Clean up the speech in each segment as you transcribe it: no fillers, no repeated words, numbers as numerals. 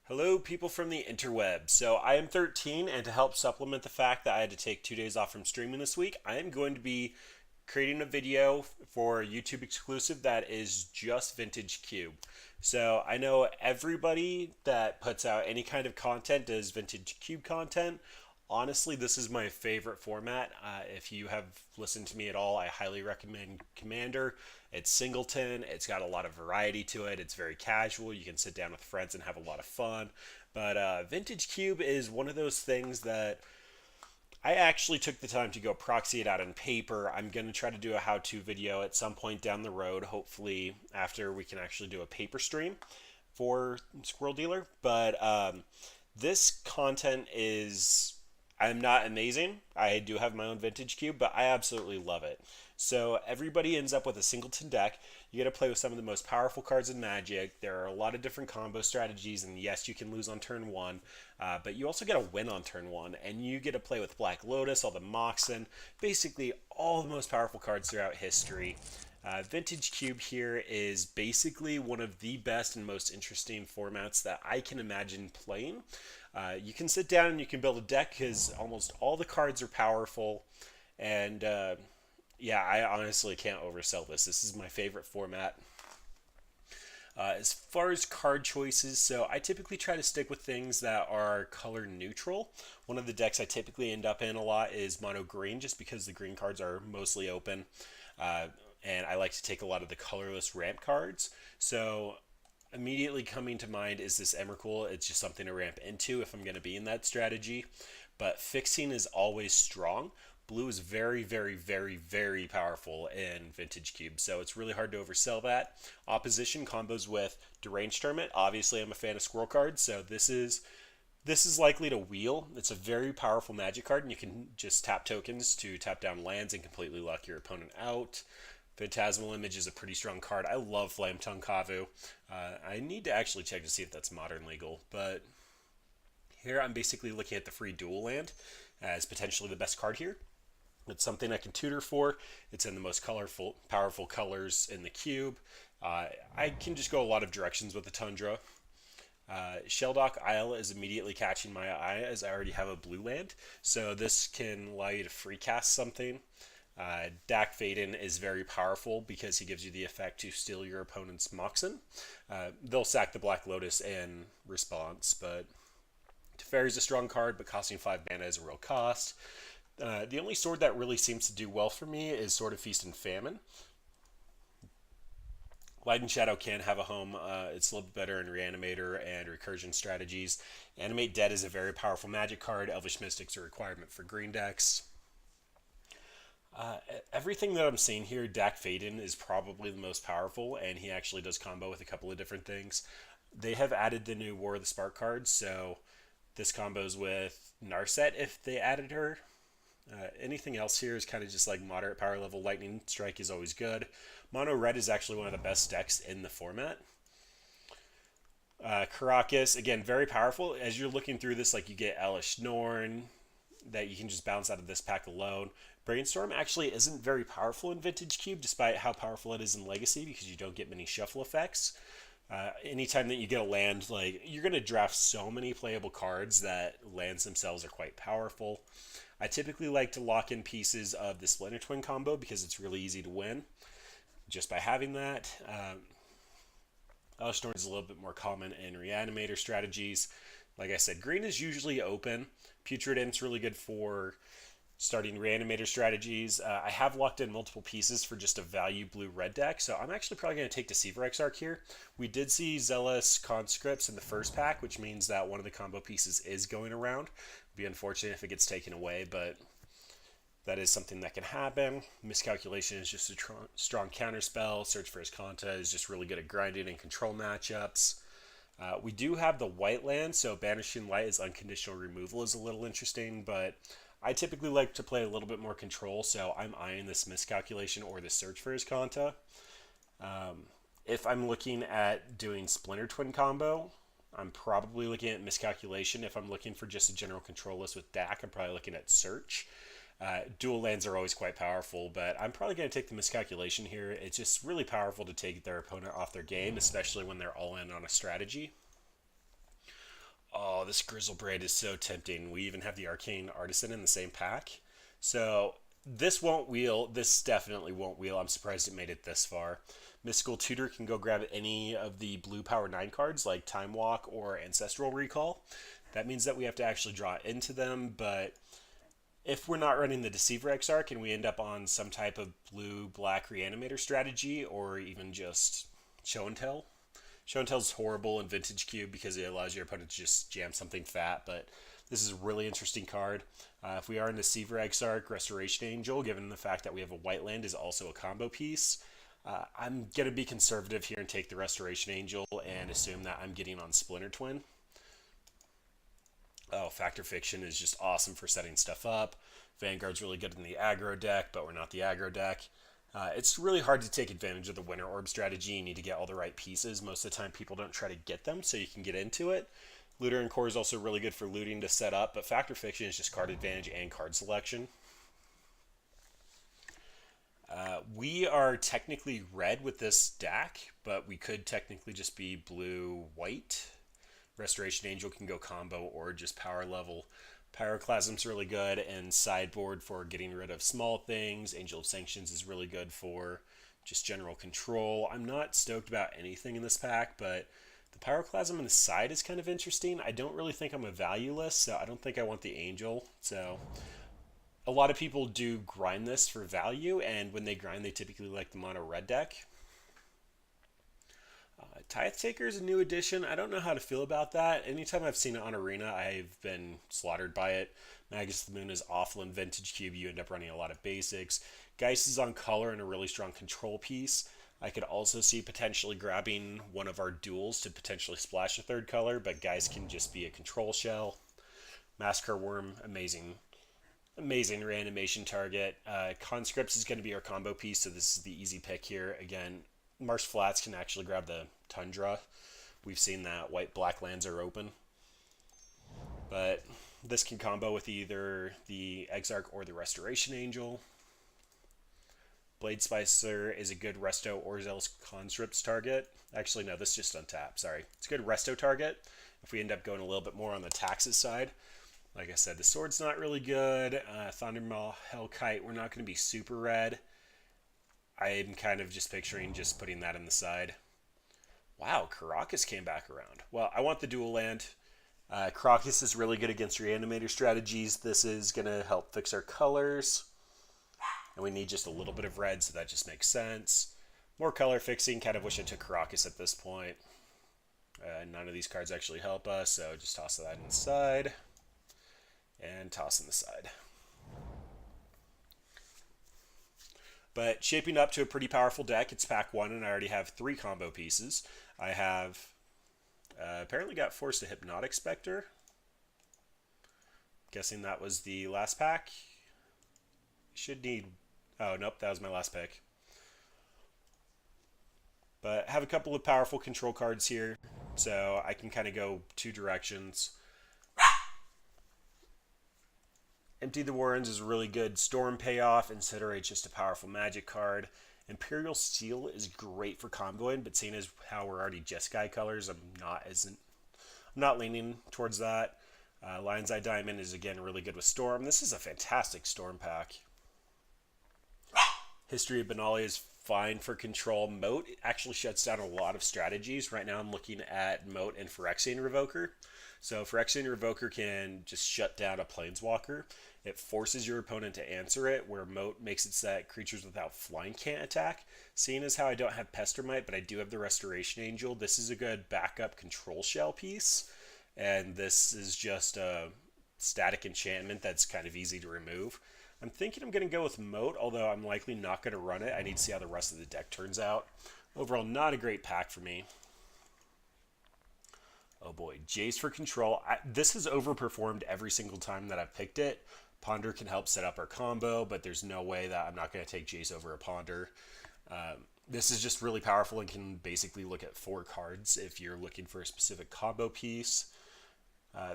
Hello, people from the interweb. So, I am 13, and to help supplement the fact that I had to take 2 days off from streaming this week, I am going to be creating a video for YouTube exclusive that is just Vintage Cube. So, I know everybody that puts out any kind of content does Vintage Cube content. Honestly, this is my favorite format. If you have listened to me at all, I highly recommend Commander. It's singleton, it's got a lot of variety to it, it's very casual. You can sit down with friends and have a lot of fun. But Vintage Cube is one of those things that I actually took the time to go proxy it out on paper. I'm going to try to do a how to video at some point down the road, hopefully, after we can actually do a paper stream for Squirrel Dealer. But this content is. I'm not amazing. I do have my own vintage cube, but I absolutely love it. So everybody ends up with a singleton deck. You get to play with some of the most powerful cards in Magic. There are a lot of different combo strategies, and yes, you can lose on turn one, but you also get to win on turn one, and you get to play with Black Lotus, all the Moxen, basically all the most powerful cards throughout history. Vintage Cube here is basically one of the best and most interesting formats that I can imagine playing. You can sit down and you can build a deck because almost all the cards are powerful, and yeah, I honestly can't oversell this. This is my favorite format. As far as card choices, so I typically try to stick with things that are color neutral. One of the decks I typically end up in a lot is mono green, just because the green cards are mostly open. Uh, and I like to take a lot of the colorless ramp cards. So immediately coming to mind is this Emrakul. It's just something to ramp into if I'm going to be in that strategy. But fixing is always strong. Blue is very, very, very, very powerful in Vintage Cube, so it's really hard to oversell that. Opposition combos with Deranged Tournament. Obviously, I'm a fan of Squirrel cards, so this is likely to wheel. It's a very powerful Magic card, and you can just tap tokens to tap down lands and completely lock your opponent out. Phantasmal Image is a pretty strong card. I love Flame Tongue Kavu. I need to actually check to see if that's modern legal, but here I'm basically looking at the free dual land as potentially the best card here. It's something I can tutor for. It's in the most colorful, powerful colors in the cube. I can just go a lot of directions with the Tundra. Shelldock Isle is immediately catching my eye as I already have a blue land, so this can allow you to free cast something. Dak Faden is very powerful because he gives you the effect to steal your opponent's Moxen. They'll sack the Black Lotus in response, but Teferi is a strong card, but costing 5 mana is a real cost. The only sword that really seems to do well for me is Sword of Feast and Famine. Light and Shadow can have a home. It's a little bit better in Reanimator and Recursion strategies. Animate Dead is a very powerful Magic card. Elvish Mystic's a requirement for green decks. Everything that I'm seeing here, Dak Faden is probably the most powerful, and he actually does combo with a couple of different things. They have added the new War of the Spark cards, so this combos with Narset if they added her. Anything else here is kind of just like moderate power level. Lightning Strike is always good. Mono Red is actually one of the best decks in the format. Karakas, again, very powerful. As you're looking through this, like you get Elish Norn that you can just bounce out of this pack alone. Brainstorm actually isn't very powerful in Vintage Cube, despite how powerful it is in Legacy, because you don't get many shuffle effects. Anytime that you get a land, like you're going to draft so many playable cards that lands themselves are quite powerful. I typically like to lock in pieces of the Splinter Twin combo because it's really easy to win just by having that. Elish Norn is a little bit more common in Reanimator strategies. Like I said, green is usually open. Putrid Imp's really good for starting Reanimator strategies. I have locked in multiple pieces for just a value blue-red deck, so I'm actually probably going to take Deceiver Exarch here. We did see Zealous Conscripts in the first pack, which means that one of the combo pieces is going around. It'd be unfortunate if it gets taken away, but that is something that can happen. Miscalculation is just a strong counterspell. Search for Escanta is just really good at grinding and control matchups. We do have the white land, so Banishing Light as unconditional removal is a little interesting, but I typically like to play a little bit more control, so I'm eyeing this Miscalculation or the Search for Escanta. If I'm looking at doing Splinter Twin combo, I'm probably looking at Miscalculation. If I'm looking for just a general control list with Dak, I'm probably looking at Search. Dual lands are always quite powerful, but I'm probably going to take the Miscalculation here. It's just really powerful to take their opponent off their game, especially when they're all in on a strategy. this Grizzlebraid is so tempting. We even have the Arcane Artisan in the same pack. So this won't wheel. This definitely won't wheel. I'm surprised it made it this far. Mystical Tutor can go grab any of the blue Power 9 cards like Time Walk or Ancestral Recall. That means that we have to actually draw into them, but if we're not running the Deceiver Exarch and we end up on some type of blue-black Reanimator strategy or even just Show and Tell. Show and Tell is horrible in Vintage Cube because it allows your opponent to just jam something fat, but this is a really interesting card. If we are in Deceiver Exarch, Restoration Angel, given the fact that we have a white land, is also a combo piece. I'm going to be conservative here and take the Restoration Angel and assume that I'm getting on Splinter Twin. Oh, Factor Fiction is just awesome for setting stuff up. Vanguard's really good in the aggro deck, but we're not the aggro deck. It's really hard to take advantage of the Winter Orb strategy. You need to get all the right pieces. Most of the time, people don't try to get them, so you can get into it. Looter and Core is also really good for looting to set up, but Factor Fiction is just card advantage and card selection. We are technically red with this deck, but we could technically just be blue-white. Restoration Angel can go combo or just power level. Pyroclasm's really good, and sideboard for getting rid of small things. Angel of Sanctions is really good for just general control. I'm not stoked about anything in this pack, but the Pyroclasm on the side is kind of interesting. I don't really think I'm a valueless, so I don't think I want the Angel. So a lot of people do grind this for value, and when they grind, they typically like the mono red deck. Tithe Taker is a new addition. I don't know how to feel about that. Anytime I've seen it on Arena, I've been slaughtered by it. Magus of the Moon is awful in Vintage Cube. You end up running a lot of basics. Geist is on color and a really strong control piece. I could also see potentially grabbing one of our duels to potentially splash a third color, but Geist can just be a control shell. Massacre Worm, amazing reanimation target. Conscripts is going to be our combo piece, so this is the easy pick here. Again, Marsh Flats can actually grab the Tundra. We've seen that white-black lands are open. But this can combo with either the Exarch or the Restoration Angel. Blade Spicer is a good Resto or Zealous Conscripts target. Actually, no, this is just untap, sorry. It's a good Resto target if we end up going a little bit more on the taxes side. Like I said, the sword's not really good. Thundermaw, Hellkite, we're not going to be super red. I'm kind of just picturing just putting that in the side. Wow, Karakas came back around. Well, I want the dual land. Karakas is really good against Reanimator strategies. This is going to help fix our colors. And we need just a little bit of red, so that just makes sense. More color fixing. Kind of wish I took Karakas at this point. None of these cards actually help us, so just toss that inside. And toss in the side. But shaping up to a pretty powerful deck. It's pack 1, and I already have 3 combo pieces. I have apparently got Forced to Hypnotic Spectre. Guessing that was the last pack. Should need... Oh, nope, that was my last pick. But have a couple of powerful control cards here, so I can kind of go 2 directions. Empty the Warrens is a really good Storm payoff. Incinerate's just a powerful magic card. Imperial Steel is great for comboing, but seeing as how we're already jeskai colors, I'm not leaning towards that. Lion's Eye Diamond is again really good with Storm. This is a fantastic Storm pack. History of Benalia is fine for control. Moat actually shuts down a lot of strategies. Right now I'm looking at Moat and Phyrexian Revoker. So Phyrexian Revoker can just shut down a Planeswalker. It forces your opponent to answer it, where Moat makes it so that creatures without flying can't attack. Seeing as how I don't have Pestermite, but I do have the Restoration Angel, this is a good backup control shell piece. And this is just a static enchantment that's kind of easy to remove. I'm thinking I'm going to go with Moat, although I'm likely not going to run it. I need to see how the rest of the deck turns out. Overall, not a great pack for me. Oh boy, Jace for control. This has overperformed every single time that I've picked it. Ponder can help set up our combo, but there's no way that I'm not going to take Jace over a Ponder. This is just really powerful and can basically look at 4 cards if you're looking for a specific combo piece.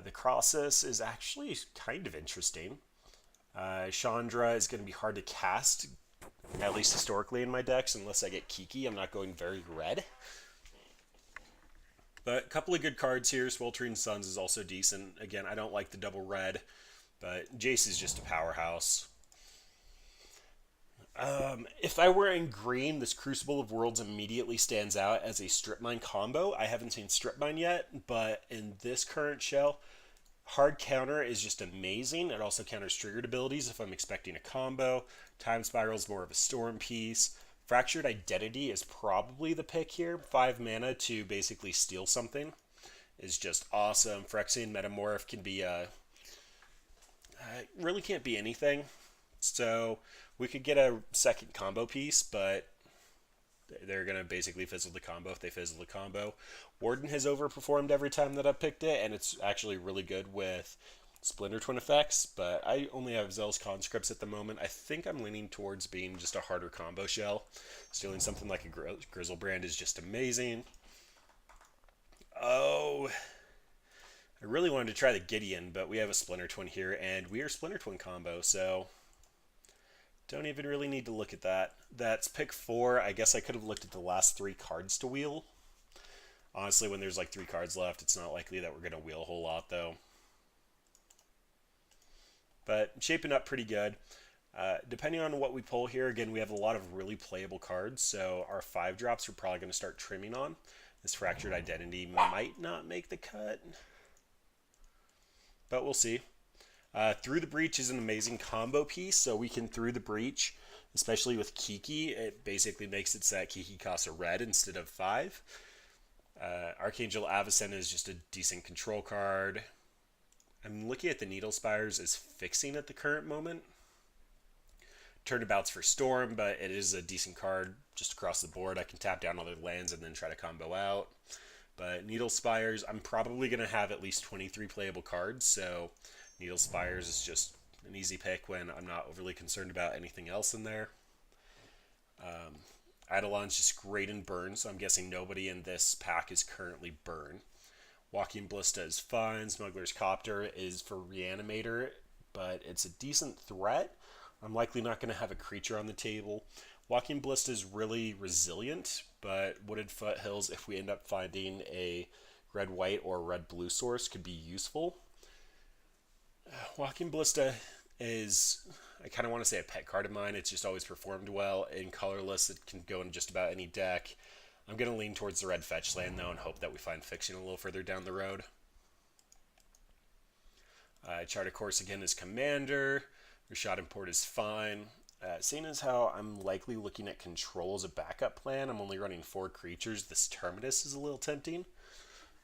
The Crossus is actually kind of interesting. Chandra is going to be hard to cast, at least historically in my decks, unless I get Kiki. I'm not going very red. But a couple of good cards here. Sweltering Suns is also decent. Again, I don't like the double red, but Jace is just a powerhouse. If I were in green, this Crucible of Worlds immediately stands out as a Strip Mine combo. I haven't seen Strip Mine yet, but in this current shell, Hard Counter is just amazing. It also counters triggered abilities if I'm expecting a combo. Time Spiral is more of a storm piece. Fractured Identity is probably the pick here. 5 mana to basically steal something is just awesome. Phyrexian Metamorph can be really can't be anything. So we could get a second combo piece, but they're going to basically fizzle the combo if they fizzle the combo. Warden has overperformed every time that I've picked it, and it's actually really good with Splinter Twin effects, but I only have Zell's Conscripts at the moment. I think I'm leaning towards being just a harder combo shell. Stealing something like a Grizzlebrand is just amazing. Oh, I really wanted to try the Gideon, but we have a Splinter Twin here, and we are Splinter Twin combo, so don't even really need to look at that. That's pick 4. I guess I could have looked at the last 3 cards to wheel. Honestly, when there's like 3 cards left, it's not likely that we're going to wheel a whole lot, though. But shaping up pretty good. Depending on what we pull here, again, we have a lot of really playable cards, so our 5 drops we're probably going to start trimming on. This Fractured Identity might not make the cut, but we'll see. Through the Breach is an amazing combo piece, so we can Through the Breach, especially with Kiki. It basically makes it so that Kiki costs a red instead of 5. Archangel Avacyn is just a decent control card. I'm looking at the Needle Spires as fixing at the current moment. Turnabouts for Storm, but it is a decent card just across the board. I can tap down other lands and then try to combo out. But Needle Spires, I'm probably going to have at least 23 playable cards, so Needle Spires is just an easy pick when I'm not overly concerned about anything else in there. Eidolon's just great in burn, so I'm guessing nobody in this pack is currently burn. Walking Ballista is fine. Smuggler's Copter is for Reanimator, but it's a decent threat. I'm likely not going to have a creature on the table. Walking Ballista is really resilient, but Wooded Foothills, if we end up finding a red-white or red-blue source, could be useful. Walking Ballista is, I kind of want to say, a pet card of mine. It's just always performed well. In colorless, it can go in just about any deck. I'm going to lean towards the red fetch land, though, and hope that we find fixing a little further down the road. Chart of Course again is Commander. Rashad Import is fine. Seeing as how I'm likely looking at Control as a backup plan, I'm only running 4 creatures. This Terminus is a little tempting.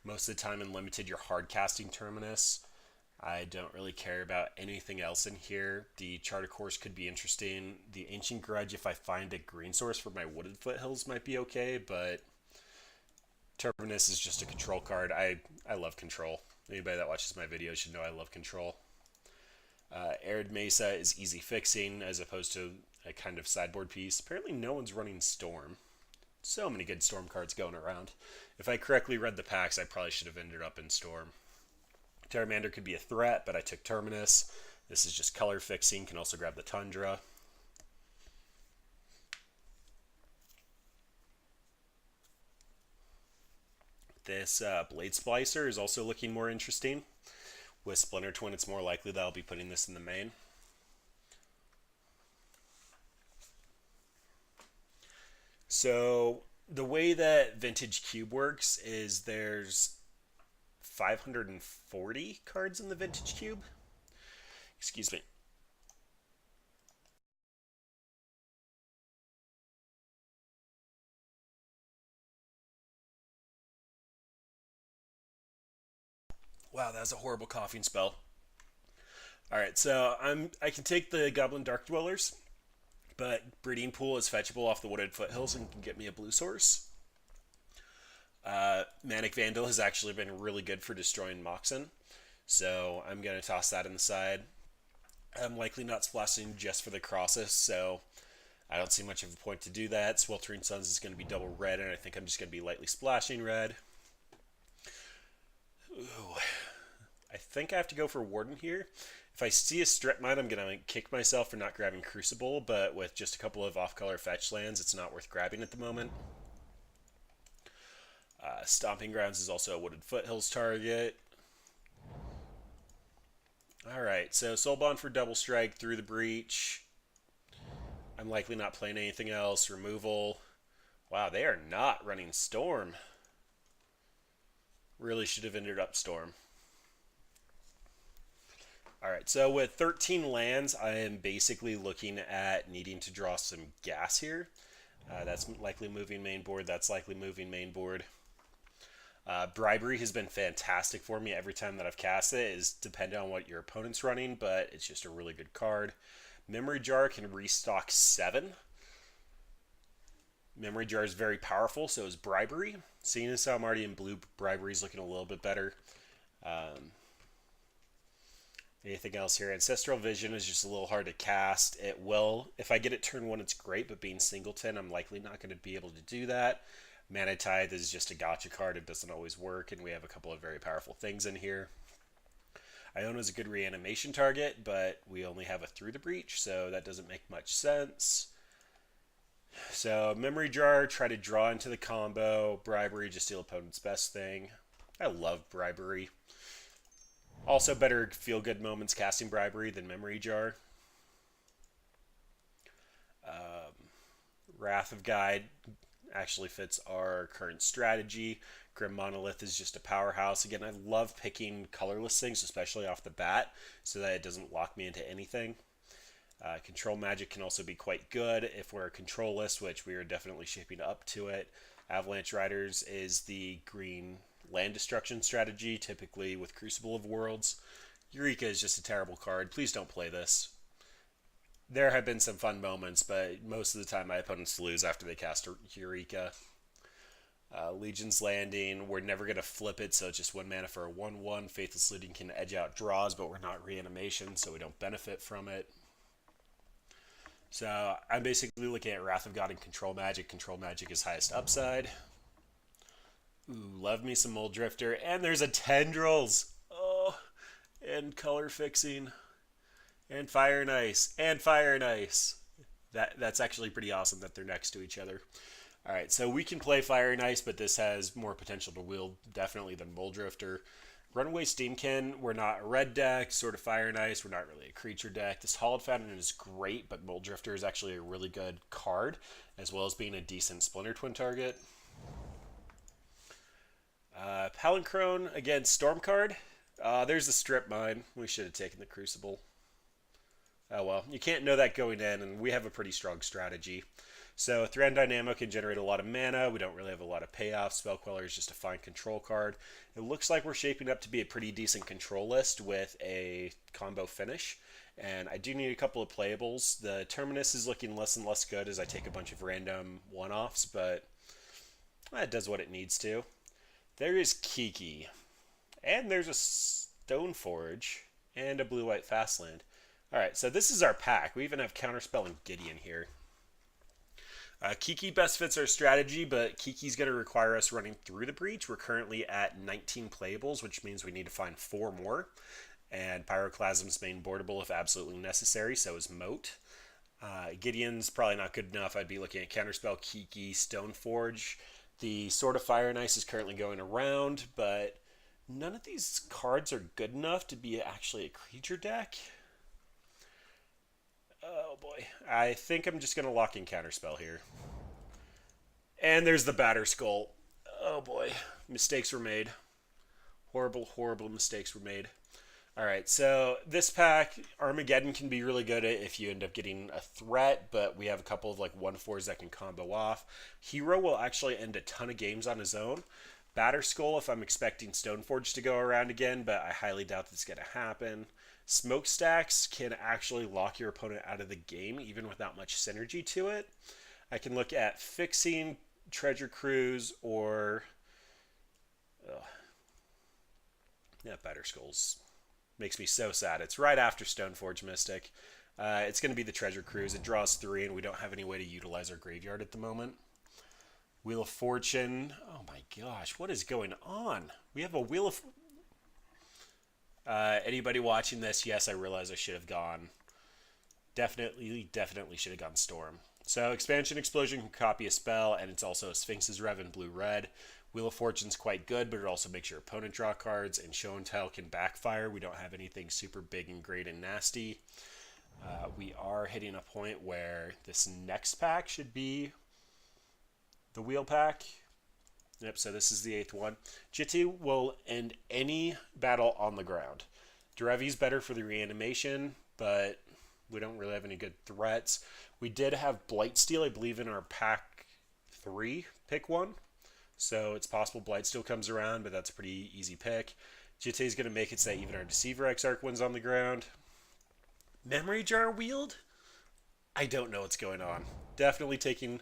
Most of the time in Limited, you're hard casting Terminus. I don't really care about anything else in here. The Charter Course could be interesting. The Ancient Grudge, if I find a green source for my Wooded Foothills, might be okay, but Terminus is just a control card. I love control. Anybody that watches my videos should know I love control. Arid Mesa is easy fixing as opposed to a kind of sideboard piece. Apparently no one's running Storm. So many good Storm cards going around. If I correctly read the packs, I probably should have ended up in Storm. Terramander could be a threat, but I took Terminus. This is just color fixing. Can also grab the Tundra. This Blade Splicer is also looking more interesting. With Splinter Twin, it's more likely that I'll be putting this in the main. So the way that Vintage Cube works is there's 540 cards in the Vintage Cube. Excuse me. Wow, that was a horrible coughing spell. Alright, so I can take the Goblin Dark Dwellers, but Breeding Pool is fetchable off the Wooded Foothills and can get me a blue source. Manic Vandal has actually been really good for destroying Moxen, so I'm going to toss that in the side. I'm likely not splashing just for the Crosses, so I don't see much of a point to do that. Sweltering Suns is going to be double red, and I think I'm just going to be lightly splashing red. Ooh. I think I have to go for Warden here. If I see a Strip Mine, I'm going to kick myself for not grabbing Crucible, but with just a couple of off-color fetch lands, it's not worth grabbing at the moment. Stomping Grounds is also a Wooded Foothills target. Alright, so Soulbond for double strike through the breach. I'm likely not playing anything else. Removal. Wow, they are not running Storm. Really should have ended up Storm. Alright, so with 13 lands, I am basically looking at needing to draw some gas here. That's likely moving main board. That's likely moving main board. Bribery has been fantastic for me every time that I've cast it. It is dependent on what your opponent's running, but it's just a really good card. Memory Jar can restock 7. Memory Jar is very powerful, so is Bribery. Seeing as how I'm already in blue, Bribery is looking a little bit better. Anything else here? Ancestral Vision is just a little hard to cast. It will, if I get it turn 1, it's great, but being singleton, I'm likely not going to be able to do that. Mana Tithe is just a gotcha card. It doesn't always work, and we have a couple of very powerful things in here. Iona is a good reanimation target, but we only have a Through the Breach, so that doesn't make much sense. So Memory Jar, try to draw into the combo. Bribery, just steal opponent's best thing. I love Bribery. Also better feel-good moments casting Bribery than Memory Jar. Wrath of Guide actually fits our current strategy. Grim Monolith is just a powerhouse. Again, I love picking colorless things, especially off the bat, so that it doesn't lock me into anything. Control Magic can also be quite good if we're controlless, which we are definitely shaping up to it. Avalanche Riders is the green land destruction strategy, typically with Crucible of Worlds. Eureka is just a terrible card. Please don't play this. There have been some fun moments, but most of the time my opponents lose after they cast Eureka. Legion's Landing, we're never going to flip it, so it's just 1 mana for a 1/1. Faithless Looting can edge out draws, but we're not reanimation, so we don't benefit from it. So I'm basically looking at Wrath of God and Control Magic. Control Magic is highest upside. Ooh, love me some Mold Drifter. And there's a Tendrils. Oh, and Color Fixing. And Fire and Ice. And Fire and Ice. That's actually pretty awesome that they're next to each other. Alright, so we can play Fire and Ice, but this has more potential to wield definitely than Mold Drifter. Runaway Steamkin, we're not a red deck, sort of Fire and Ice, we're not really a creature deck. This Hollowed Fountain is great, but Mold Drifter is actually a really good card, as well as being a decent Splinter Twin target. Palincrone, again, Storm card. There's the Strip Mine. We should have taken the Crucible. Oh well, you can't know that going in, and we have a pretty strong strategy. So Thran Dynamo can generate a lot of mana. We don't really have a lot of payoffs. Spell Queller is just a fine control card. It looks like we're shaping up to be a pretty decent control list with a combo finish. And I do need a couple of playables. The Terminus is looking less and less good as I take a bunch of random one-offs, but it does what it needs to. There is Kiki. And there's a Stoneforge and a blue-white Fastland. Alright, so this is our pack. We even have Counterspell and Gideon here. Kiki best fits our strategy, but Kiki's going to require us running through the breach. We're currently at 19 playables, which means we need to find 4 more. And Pyroclasm's main boardable if absolutely necessary, so is Moat. Gideon's probably not good enough. I'd be looking at Counterspell, Kiki, Stoneforge. The Sword of Fire and Ice is currently going around, but none of these cards are good enough to be actually a creature deck. Oh boy. I think I'm just going to lock in Counterspell here. And there's the Batter Skull. Oh boy. Mistakes were made. Horrible, horrible mistakes were made. Alright, so this pack, Armageddon can be really good if you end up getting a threat, but we have a couple of like 1/4s that can combo off. Hero will actually end a ton of games on his own. Batter Skull if I'm expecting Stoneforge to go around again, but I highly doubt that's going to happen. Smokestacks can actually lock your opponent out of the game, even without much synergy to it. I can look at Fixing, Treasure Cruise, or... yeah, Batter Skulls. Makes me so sad. It's right after Stoneforge Mystic. It's going to be the Treasure Cruise. It draws 3, and we don't have any way to utilize our graveyard at the moment. Wheel of Fortune. Oh my gosh, what is going on? We have a Wheel of... anybody watching this, yes, I realize I should have gone. Definitely should have gone Storm. So Expansion Explosion can copy a spell, and it's also a Sphinx's Rev in blue-red. Wheel of Fortune's quite good, but it also makes your opponent draw cards, and Show and Tell can backfire. We don't have anything super big and great and nasty. We are hitting a point where this next pack should be the wheel pack. Yep, so this is the 8th one. Jitty will end any battle on the ground. Derevi's better for the reanimation, but we don't really have any good threats. We did have Blightsteel, I believe, in our pack 3, pick 1. So it's possible Blightsteel comes around, but that's a pretty easy pick. Jitte's going to make it so that even our Deceiver Exarch wins on the ground. Memory Jar Wield? I don't know what's going on. Definitely taking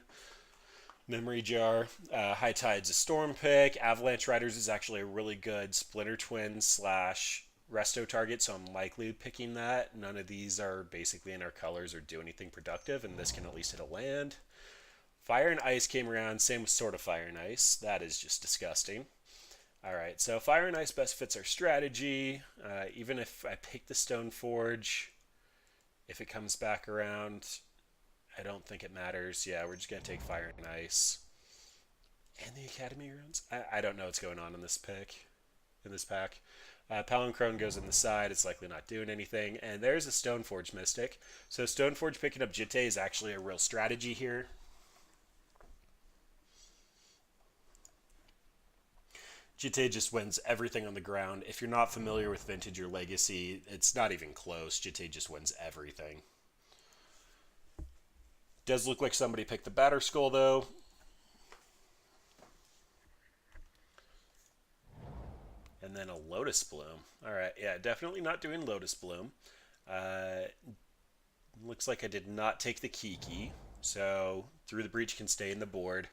Memory Jar. High Tide's a Storm pick. Avalanche Riders is actually a really good Splinter Twin / Resto target, so I'm likely picking that. None of these are basically in our colors or do anything productive, and this can at least hit a land. Fire and Ice came around, same with Sword of Fire and Ice. That is just disgusting. Alright, so Fire and Ice best fits our strategy. Even if I pick the Stoneforge, if it comes back around, I don't think it matters. Yeah, we're just going to take Fire and Ice. And the Academy runs? I don't know what's going on in this pack. Palinchron goes in the side. It's likely not doing anything. And there's a Stoneforge Mystic. So Stoneforge picking up Jitte is actually a real strategy here. Jitte just wins everything on the ground. If you're not familiar with Vintage or Legacy, it's not even close. Jitte just wins everything. Does look like somebody picked the Batter Skull, though. And then a Lotus Bloom. Alright, yeah, definitely not doing Lotus Bloom. Looks like I did not take the Kiki, so Through the Breach can stay in the board.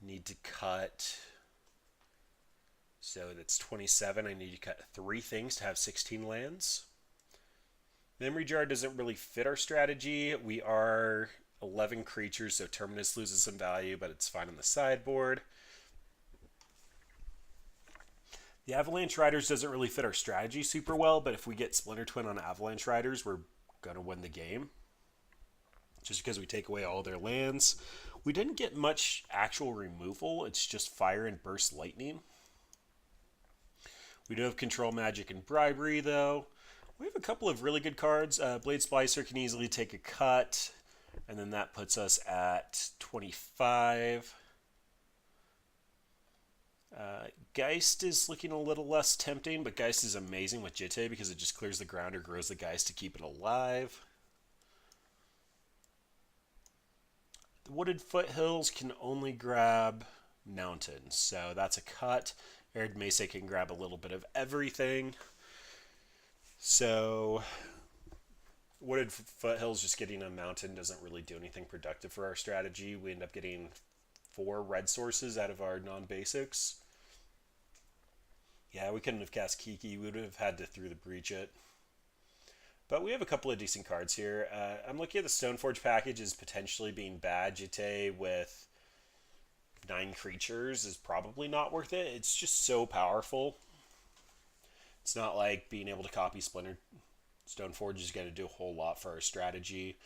Need to cut... So that's 27. I need to cut 3 things to have 16 lands. Memory Jar doesn't really fit our strategy. We are 11 creatures, so Terminus loses some value, but it's fine on the sideboard. The Avalanche Riders doesn't really fit our strategy super well, but if we get Splinter Twin on Avalanche Riders, we're going to win the game. Just because we take away all their lands. We didn't get much actual removal. It's just Fire and Burst Lightning. We do have Control Magic and Bribery, though. We have a couple of really good cards. Blade Splicer can easily take a cut, and then that puts us at 25. Geist is looking a little less tempting, but Geist is amazing with Jitte because it just clears the ground or grows the Geist to keep it alive. The Wooded Foothills can only grab Mountains, so that's a cut. Arid Mesa can grab a little bit of everything. So Wooded Foothills just getting a mountain doesn't really do anything productive for our strategy. We end up getting 4 red sources out of our non-basics. Yeah, we couldn't have cast Kiki. We would have had to Through the Breach it. But we have a couple of decent cards here. I'm looking at the Stoneforge package as potentially being bad. Jitte with 9 creatures is probably not worth it. It's just so powerful. It's not like being able to copy Splinter Stoneforge is going to do a whole lot for our strategy.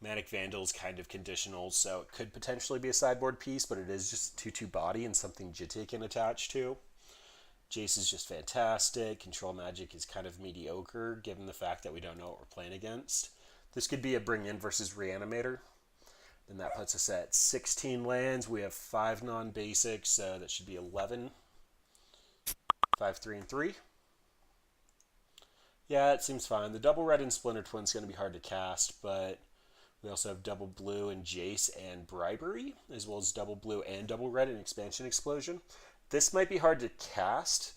Manic Vandal is kind of conditional, so it could potentially be a sideboard piece, but it is just 2/2 body and something Jitte can attach to. Jace is just fantastic. Control Magic is kind of mediocre, given the fact that we don't know what we're playing against. This could be a Bring In versus Reanimator. Then that puts us at 16 lands. We have 5 non-basics, so that should be 11. 5, 3, and 3. Yeah, it seems fine. The double red and Splinter Twin is going to be hard to cast, but we also have double blue and Jace and Bribery, as well as double blue and double red and Expansion Explosion. This might be hard to cast,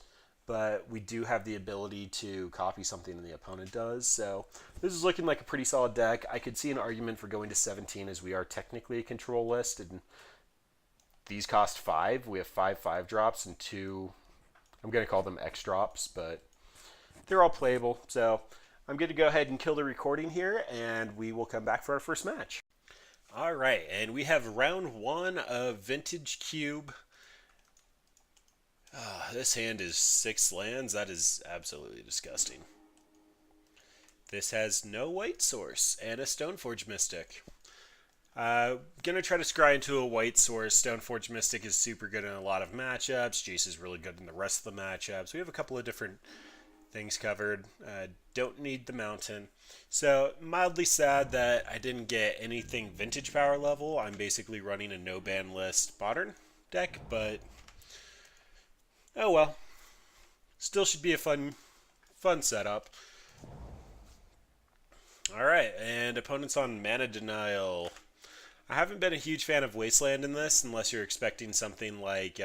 but we do have the ability to copy something the opponent does. So this is looking like a pretty solid deck. I could see an argument for going to 17 as we are technically a control list. And these cost 5. We have 5 5-drops and 2, I'm going to call them X drops, but they're all playable. So I'm going to go ahead and kill the recording here, and we will come back for our first match. All right, and we have round 1 of Vintage Cube. This hand is 6 lands. That is absolutely disgusting. This has no white source and a Stoneforge Mystic. Gonna try to scry into a white source. Stoneforge Mystic is super good in a lot of matchups. Jace is really good in the rest of the matchups. We have a couple of different things covered. Don't need the mountain. So, mildly sad that I didn't get anything vintage power level. I'm basically running a no ban list modern deck, but oh well. Still should be a fun setup. Alright, and opponents on Mana Denial. I haven't been a huge fan of Wasteland in this, unless you're expecting something like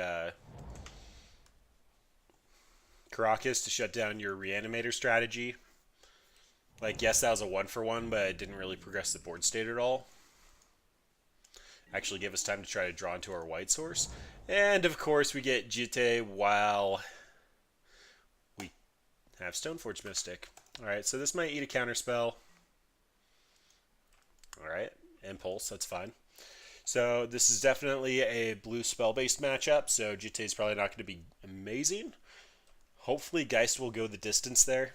Karakas to shut down your Reanimator strategy. Like, yes, that was a 1-for-1, but it didn't really progress the board state at all. Actually give us time to try to draw into our white source. And, of course, we get Jite while we have Stoneforge Mystic. Alright, so this might eat a counterspell. Alright, Impulse, that's fine. So this is definitely a blue spell-based matchup, so Jite is probably not going to be amazing. Hopefully Geist will go the distance there.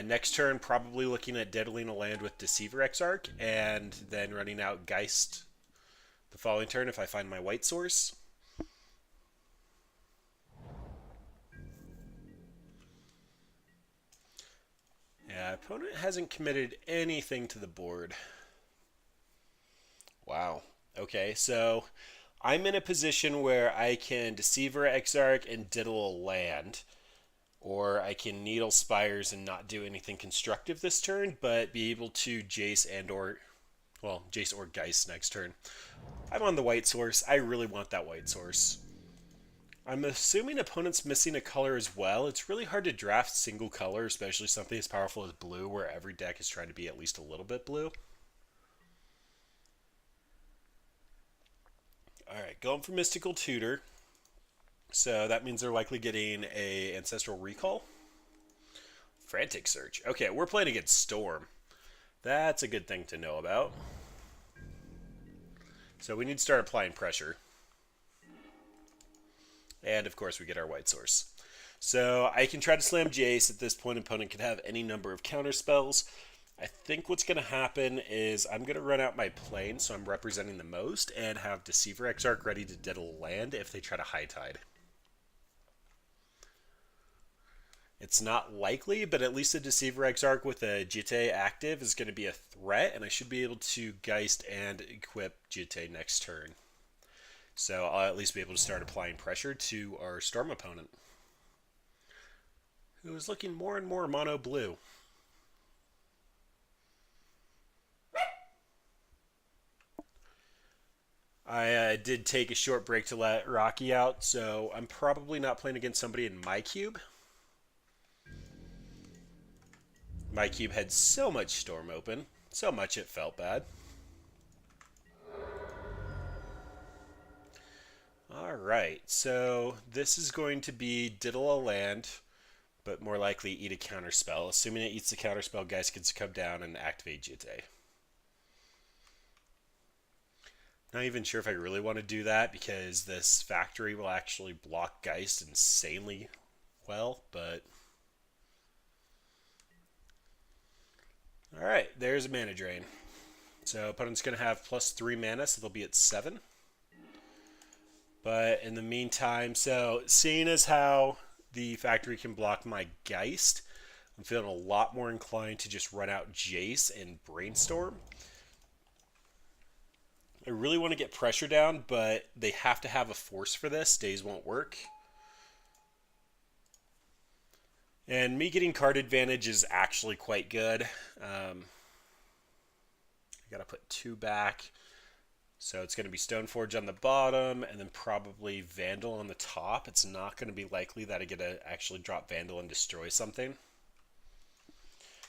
Next turn, probably looking at Deadling a land with Deceiver Exarch, and then running out Geist the following turn if I find my white source. Yeah, opponent hasn't committed anything to the board. Wow. Okay, so I'm in a position where I can Deceiver Exarch and diddle a land, or I can Needle Spires and not do anything constructive this turn, but be able to Jace Jace or Geist next turn. I'm on the white source. I really want that white source. I'm assuming opponent's missing a color as well. It's really hard to draft single color, especially something as powerful as blue, where every deck is trying to be at least a little bit blue. Alright, going for Mystical Tutor. So that means they're likely getting a Ancestral Recall. Frantic Search. Okay, we're playing against Storm. That's a good thing to know about. So we need to start applying pressure. And of course we get our white source. So I can try to slam Jace. At this point, opponent can have any number of counter spells. I think what's going to happen is I'm going to run out my plane, so I'm representing the most, and have Deceiver Exarch ready to diddle land if they try to High Tide. It's not likely, but at least a Deceiver Exarch with a Jite active is going to be a threat, and I should be able to Geist and equip Jite next turn. So I'll at least be able to start applying pressure to our Storm opponent, who is looking more and more mono blue. I did take a short break to let Rocky out, so I'm probably not playing against somebody in my cube. My cube had so much Storm open, so much it felt bad. Alright, so this is going to be diddle a land, but more likely eat a counterspell. Assuming it eats the counterspell, guys can come down and activate Jite. Not even sure if I really want to do that, because this factory will actually block Geist insanely well, but... Alright, there's a mana drain. So opponent's going to have +3 mana, so they'll be at 7. But in the meantime, so seeing as how the factory can block my Geist, I'm feeling a lot more inclined to just run out Jace and Brainstorm. I really want to get pressure down, but they have to have a force for this. Days won't work. And me getting card advantage is actually quite good. I gotta put 2 back. So it's going to be Stoneforge on the bottom, and then probably Vandal on the top. It's not going to be likely that I get to actually drop Vandal and destroy something.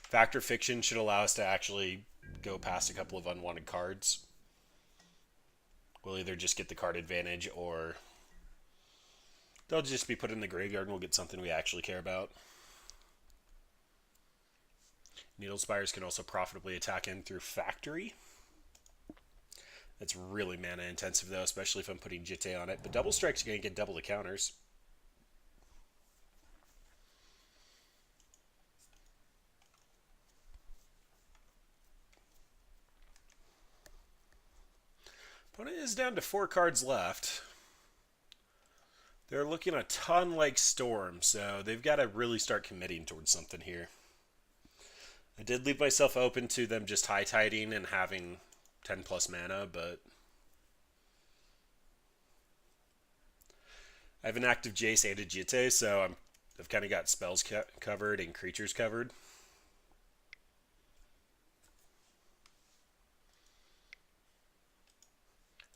Factor Fiction should allow us to actually go past a couple of unwanted cards. We'll either just get the card advantage, or they'll just be put in the graveyard and we'll get something we actually care about. Needle Spires can also profitably attack in through Factory. That's really mana intensive though, especially if I'm putting Jite on it. But Double Strike's going to get double the counters. Opponent is down to 4 cards left. They're looking a ton like Storm, so they've got to really start committing towards something here. I did leave myself open to them just high-tiding and having 10 plus mana, but I have an active Jace and a Jitte, so I've kind of got spells covered and creatures covered.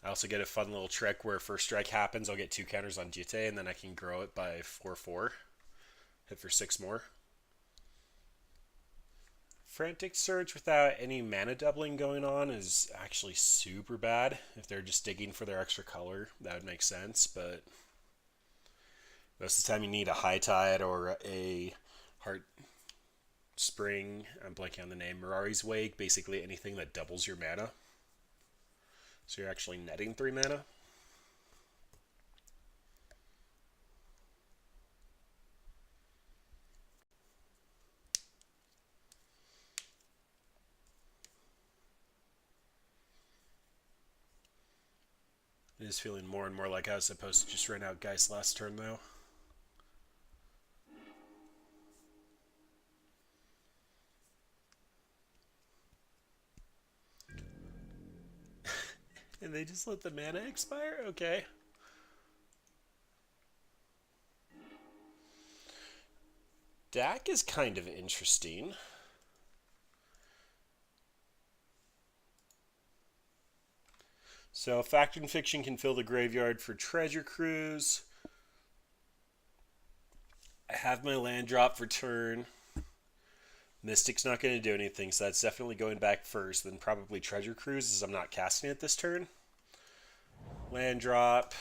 I also get a fun little trick where first strike happens, I'll get 2 counters on Jitte, and then I can grow it by 4/4. Hit for 6 more. Frantic Search without any mana doubling going on is actually super bad. If they're just digging for their extra color, that would make sense, but most of the time you need a High Tide or a Heart Spring. I'm blanking on the name. Mirari's Wake, basically anything that doubles your mana. So you're actually netting 3 mana. It is feeling more and more like I was supposed to just run out Geist last turn, though. And they just let the mana expire? Okay. Dak is kind of interesting. So Fact and Fiction can fill the graveyard for Treasure Cruise. I have my land drop for turn. Mystic's not going to do anything, so that's definitely going back first. Then probably Treasure Cruise, as I'm not casting it this turn. Land drop.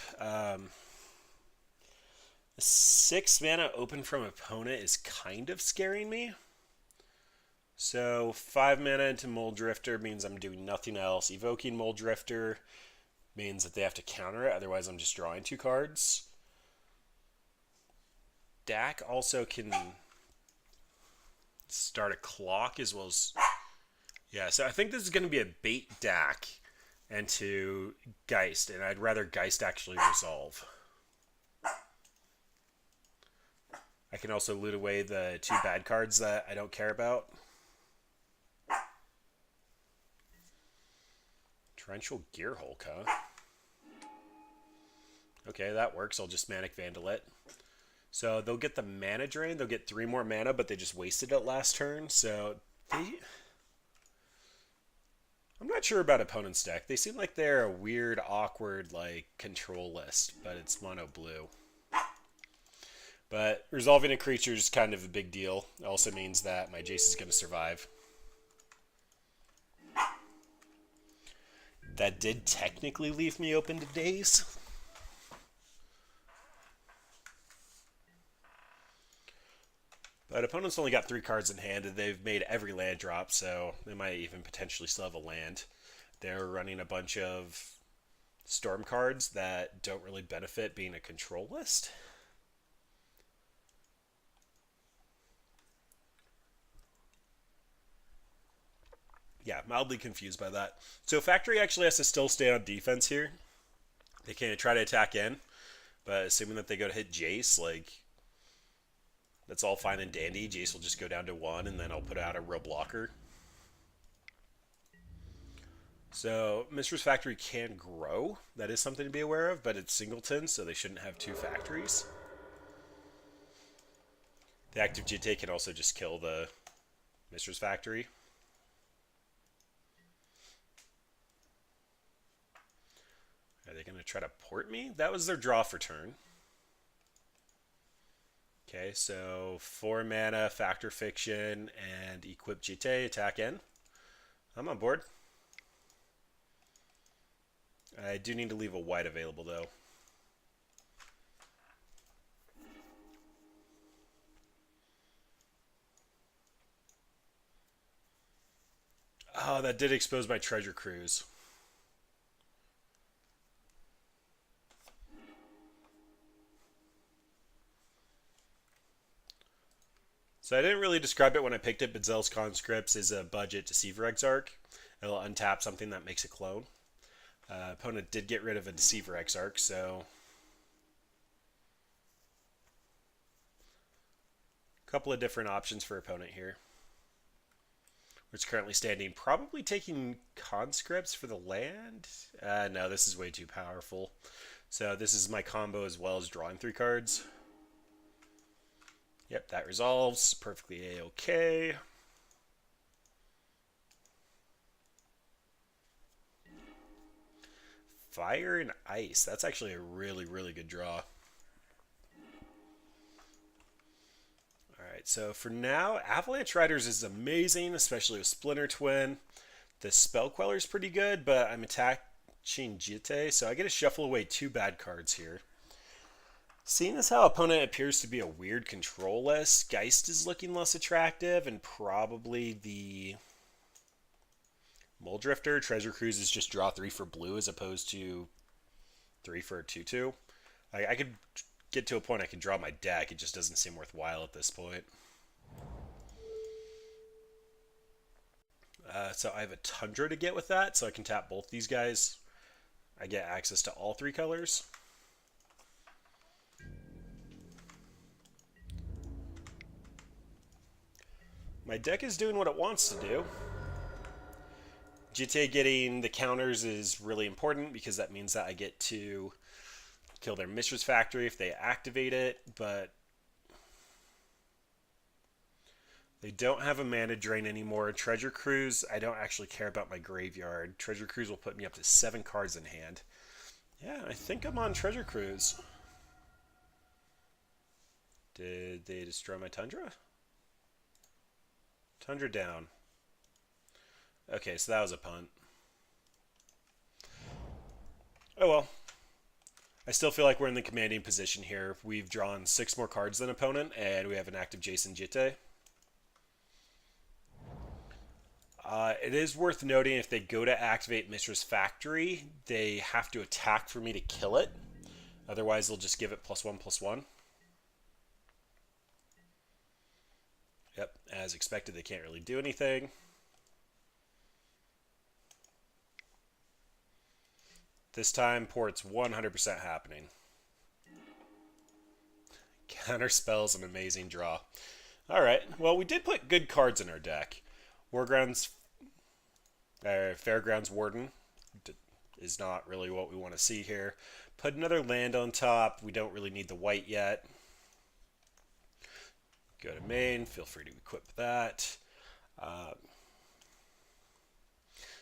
6 mana open from opponent is kind of scaring me. So 5 mana into Mold Drifter means I'm doing nothing else. Evoking Mold Drifter means that they have to counter it, otherwise I'm just drawing 2 cards. Dak also can start a clock as well as... Yeah, so I think this is going to be a bait Dak into Geist, and I'd rather Geist actually resolve. I can also loot away the 2 bad cards that I don't care about. Torrential Gearhulk, huh? Okay, that works. I'll just Manic Vandal it. So they'll get the mana drain. They'll get 3 more mana, but they just wasted it last turn. So I'm not sure about opponent's deck. They seem like they're a weird, awkward, like, control list, but it's mono blue. But resolving a creature is kind of a big deal. It also means that my Jace is going to survive. That did technically leave me open to daze. But opponents only got 3 cards in hand, and they've made every land drop, so they might even potentially still have a land. They're running a bunch of Storm cards that don't really benefit being a control list. Yeah, mildly confused by that. So Factory actually has to still stay on defense here. They can try to attack in, but assuming that they go to hit Jace, like, that's all fine and dandy. Jace will just go down to 1, and then I'll put out a real blocker. So Mistress Factory can grow. That is something to be aware of, but it's singleton, so they shouldn't have 2 factories. The active Jitte can also just kill the Mistress Factory. Are they going to try to port me? That was their draw for turn. Okay, so 4 mana, Factor Fiction, and equip Jitte, attack in. I'm on board. I do need to leave a white available, though. Oh, that did expose my Treasure Cruise. So I didn't really describe it when I picked it, but Zell's Conscripts is a budget Deceiver Exarch. It'll untap something that makes a clone. Opponent did get rid of a Deceiver Exarch, so a couple of different options for opponent here. It's currently standing, probably taking conscripts for the land. No, this is way too powerful. So this is my combo as well as drawing 3 cards. Yep, that resolves. Perfectly A-okay. Fire and Ice. That's actually a really, really good draw. Alright, so for now, Avalanche Riders is amazing, especially with Splinter Twin. The Spell Queller is pretty good, but I'm attaching Jitte, so I get to shuffle away 2 bad cards here. Seeing as how opponent appears to be a weird control list, Geist is looking less attractive, and probably the Muldrifter. Treasure Cruise is just draw 3 for blue as opposed to 3 for a 2-2. I could get to a point I can draw my deck, it just doesn't seem worthwhile at this point. So I have a Tundra to get with that, so I can tap both these guys. I get access to all 3 colors. My deck is doing what it wants to do. Jitte getting the counters is really important because that means that I get to kill their Mishra's Factory if they activate it, but they don't have a mana drain anymore. Treasure Cruise, I don't actually care about my graveyard. Treasure Cruise will put me up to 7 cards in hand. Yeah, I think I'm on Treasure Cruise. Did they destroy my Tundra? Tundra down. Okay, so that was a punt. Oh well. I still feel like we're in the commanding position here. We've drawn 6 more cards than opponent, and we have an active Jason Jitte. It is worth noting if they go to activate Mishra's Factory, they have to attack for me to kill it. Otherwise, they'll just give it +1/+1. Yep, as expected, they can't really do anything. This time, port's 100% happening. Counter spell's an amazing draw. Alright, well, we did put good cards in our deck. Fairgrounds Warden is not really what we want to see here. Put another land on top. We don't really need the white yet. Go to main. Feel free to equip that.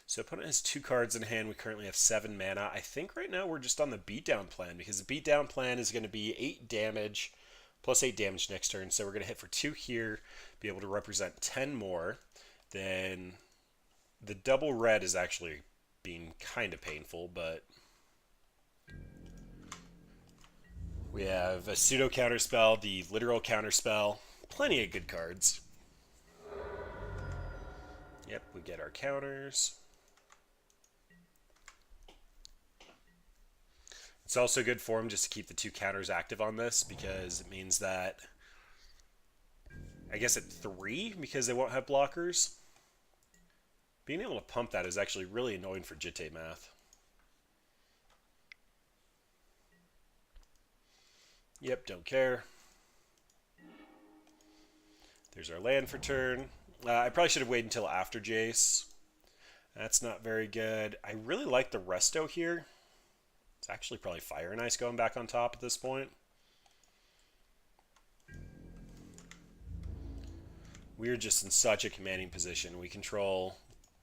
So opponent has 2 cards in hand. We currently have 7 mana. I think right now we're just on the beatdown plan because the beatdown plan is going to be 8 damage plus 8 damage next turn. So we're going to hit for 2 here, be able to represent 10 more. Then the double red is actually being kind of painful, but we have a pseudo counterspell, the literal counterspell, plenty of good cards. Yep, we get our counters. It's also good form just to keep the 2 counters active on this because it means that, I guess at 3, because they won't have blockers. Being able to pump that is actually really annoying for Jitte math. Yep, don't care. There's our land for turn. I probably should have waited until after Jace. That's not very good. I really like the Resto here. It's actually probably Fire and Ice going back on top at this point. We're just in such a commanding position. We control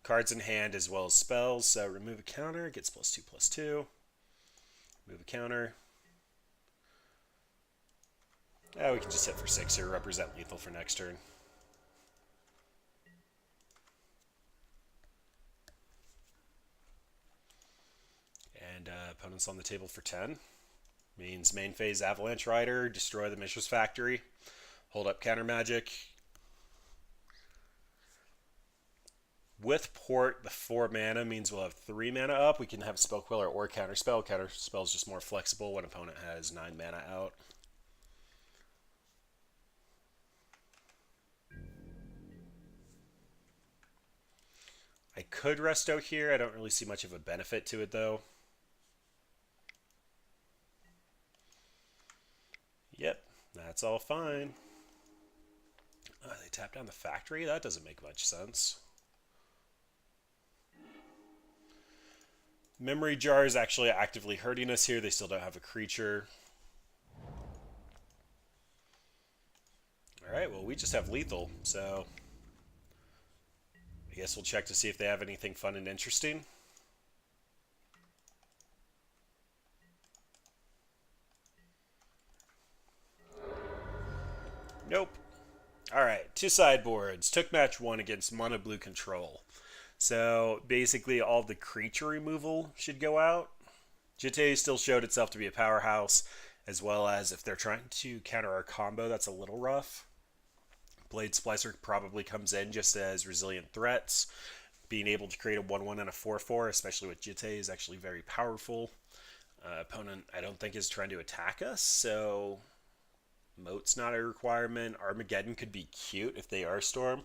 cards in hand as well as spells. So remove a counter, gets +2/+2. Move a counter. We can just hit for 6 here, represent lethal for next turn. And opponent's on the table for 10. Means main phase Avalanche Rider, destroy the Mishra's Factory, hold up counter magic. With port, the 4 mana means we'll have 3 mana up. We can have Spell Queller or Counterspell. Counterspell is just more flexible when opponent has 9 mana out. I could Resto here. I don't really see much of a benefit to it, though. That's all fine. They tap down the factory? That doesn't make much sense. Memory jar is actually actively hurting us here. They still don't have a creature. Alright, well, we just have lethal, so I guess we'll check to see if they have anything fun and interesting. Nope. Alright, 2 sideboards. Took match 1 against Mono Blue Control. So basically all the creature removal should go out. Jitte still showed itself to be a powerhouse, as well as if they're trying to counter our combo, that's a little rough. Blade Splicer probably comes in just as resilient threats. Being able to create a 1-1 and a 4-4, especially with Jitte, is actually very powerful. Opponent, I don't think, is trying to attack us, so Moat's not a requirement. Armageddon could be cute if they are Storm.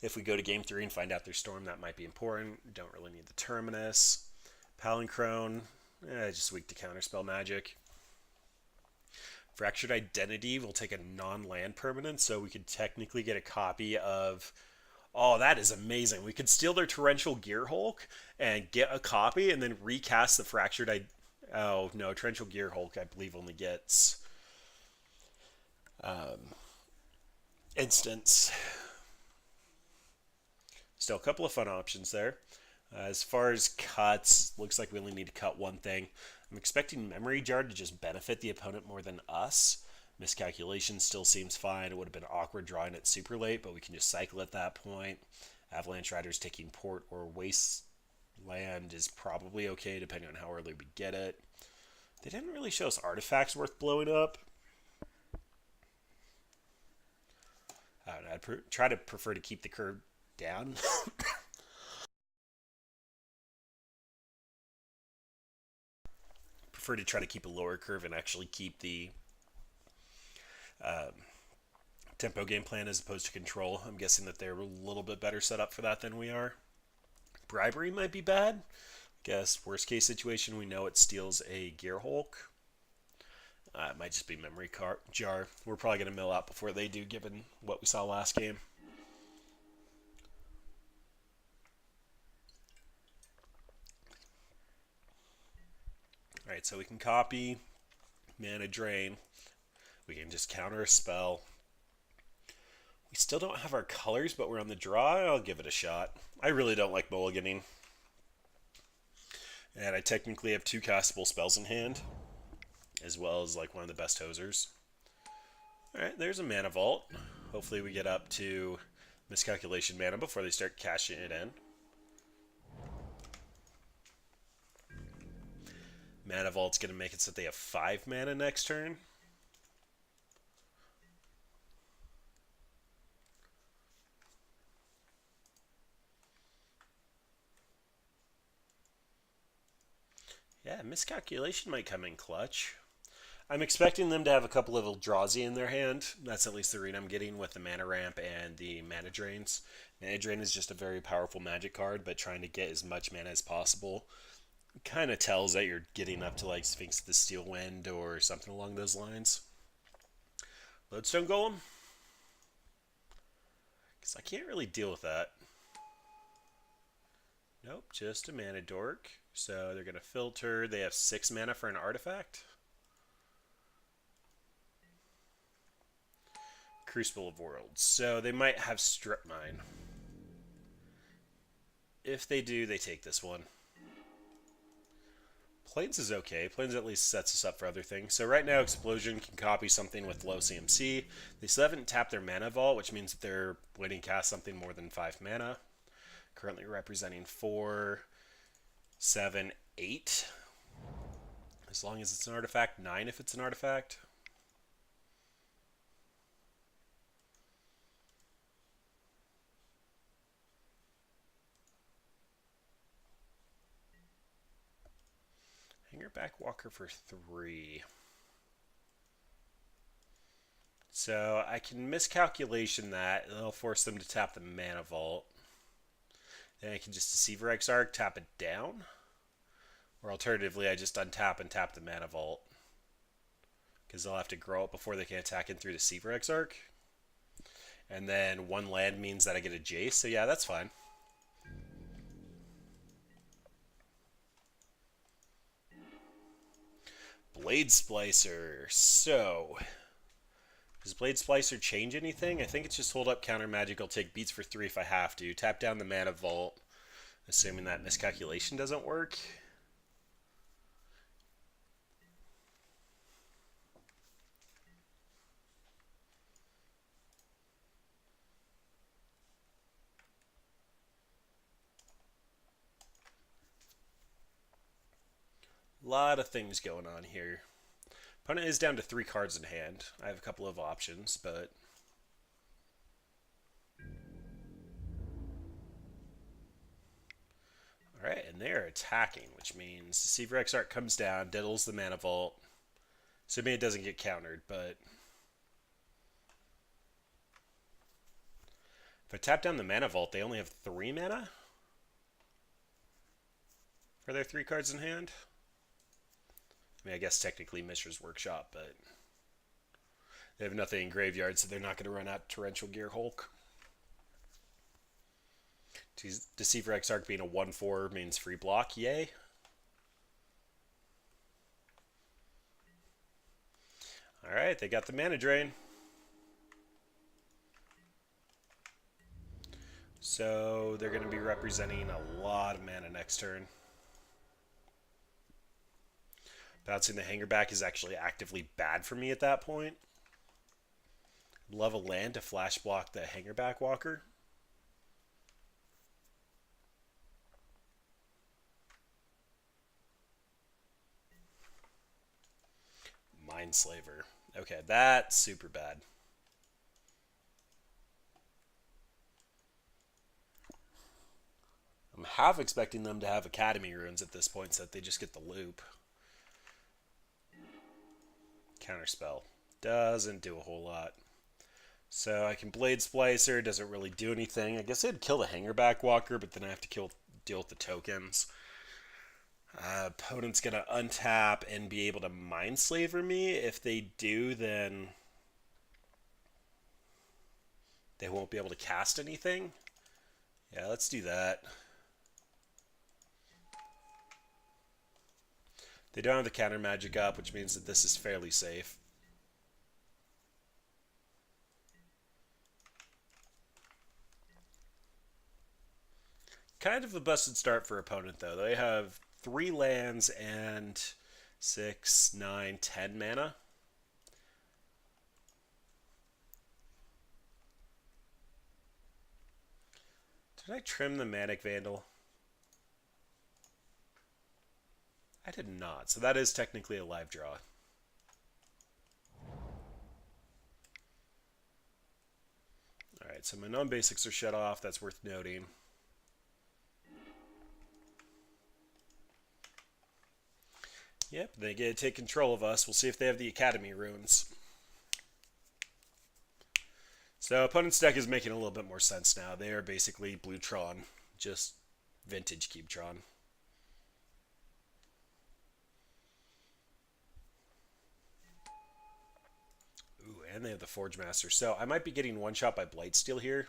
If we go to game 3 and find out they're Storm, that might be important. Don't really need the Terminus. Palincrone, just weak to counterspell magic. Fractured Identity will take a non-land permanent, so we could technically get a copy of... Oh, that is amazing. We could steal their Torrential Gearhulk and get a copy and then recast the Fractured... Oh, no, Torrential Gearhulk, I believe, only gets... instance. Still a couple of fun options there. As far as cuts, looks like we only need to cut one thing. I'm expecting Memory Jar to just benefit the opponent more than us. Miscalculation still seems fine. It would have been awkward drawing it super late, but we can just cycle at that point. Avalanche Riders taking Port or Wasteland is probably okay depending on how early we get it. They didn't really show us artifacts worth blowing up. I'd try to prefer to keep the curve down. Prefer to try to keep a lower curve and actually keep the tempo game plan as opposed to control. I'm guessing that they're a little bit better set up for that than we are. Bribery might be bad. Guess worst case situation, we know it steals a Gearhulk. It might just be Memory Jar. We're probably going to mill out before they do, given what we saw last game. Alright, so we can copy, mana drain. We can just counter a spell. We still don't have our colors, but we're on the draw. I'll give it a shot. I really don't like mulliganing. And I technically have 2 castable spells in hand, as well as like one of the best hosers. Alright, there's a mana vault. Hopefully we get up to Miscalculation mana before they start cashing it in. Mana vault's going to make it so that they have 5 mana next turn. Yeah, Miscalculation might come in clutch. I'm expecting them to have a couple of Eldrazi in their hand. That's at least the read I'm getting with the mana ramp and the mana drains. Mana drain is just a very powerful magic card, but trying to get as much mana as possible kind of tells that you're getting up to like Sphinx of the Steel Wind or something along those lines. Lodestone Golem? Because I can't really deal with that. Nope, just a mana dork. So they're going to filter. They have 6 mana for an artifact. Crucible of Worlds. So they might have Strip Mine. If they do, they take this one. Plains is okay. Plains at least sets us up for other things. So right now, Explosion can copy something with low CMC. They still haven't tapped their mana vault, which means that they're waiting to cast something more than 5 mana. Currently representing 4, 7, 8. As long as it's an artifact. 9 if it's an artifact. Hangerback Walker for 3. So I can miscalculation that. It'll force them to tap the mana vault. Then I can just Deceiver Exarch, tap it down. Or alternatively, I just untap and tap the mana vault. because they'll have to grow up before they can attack in through the Deceiver Exarch. And then 1 land means that I get a Jace, so yeah, that's fine. Blade Splicer. So, does Blade Splicer change anything? I think it's just hold up counter magic. I'll take beats for 3 if I have to. Tap down the Mana Vault, assuming that miscalculation doesn't work. A lot of things going on here. Opponent is down to 3 cards in hand. I have a couple of options, but... Alright, and they're attacking, which means Deceiver Exarch comes down, diddles the Mana Vault. Assuming it doesn't get countered, but... If I tap down the Mana Vault, they only have 3 mana? For their 3 cards in hand? I mean, I guess technically Mishra's Workshop, but... They have nothing in graveyard, so they're not going to run out Torrential Gear Hulk. Deceiver Exarch being a 1/4 means free block, yay. Alright, they got the mana drain. So they're going to be representing a lot of mana next turn. Bouncing the hanger back is actually actively bad for me at that point. Love a land to flash block the hanger back walker. Mindslaver. Okay, that's super bad. I'm half expecting them to have Academy runes at this point so that they just get the loop. Counterspell. Doesn't do a whole lot. So I can Blade Splicer, doesn't really do anything. I guess I'd kill the Hangerback Walker, but then I have to deal with the tokens. Opponent's going to untap and be able to Mindslaver me. If they do, then they won't be able to cast anything. Yeah, let's do that. They don't have the counter magic up, which means that this is fairly safe. Kind of a busted start for opponent, though. They have 3 lands and 6, 9, 10 mana. Did I trim the Manic Vandal? I did not, so that is technically a live draw. Alright, so my non-basics are shut off, that's worth noting. Yep, they get to take control of us. We'll see if they have the Academy runes. So opponent's deck is making a little bit more sense now. They are basically Blue Tron, just vintage Cubetron. Ooh, and they have the Forge Master. So I might be getting one shot by Blightsteel here.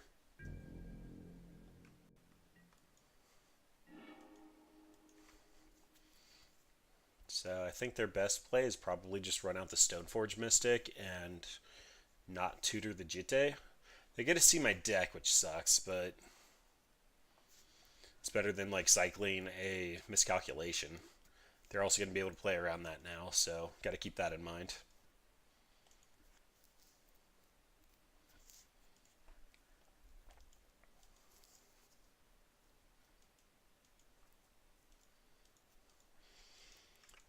So I think their best play is probably just run out the Stoneforge Mystic and not tutor the Jitte. They get to see my deck, which sucks, but it's better than like cycling a miscalculation. They're also going to be able to play around that now, so got to keep that in mind.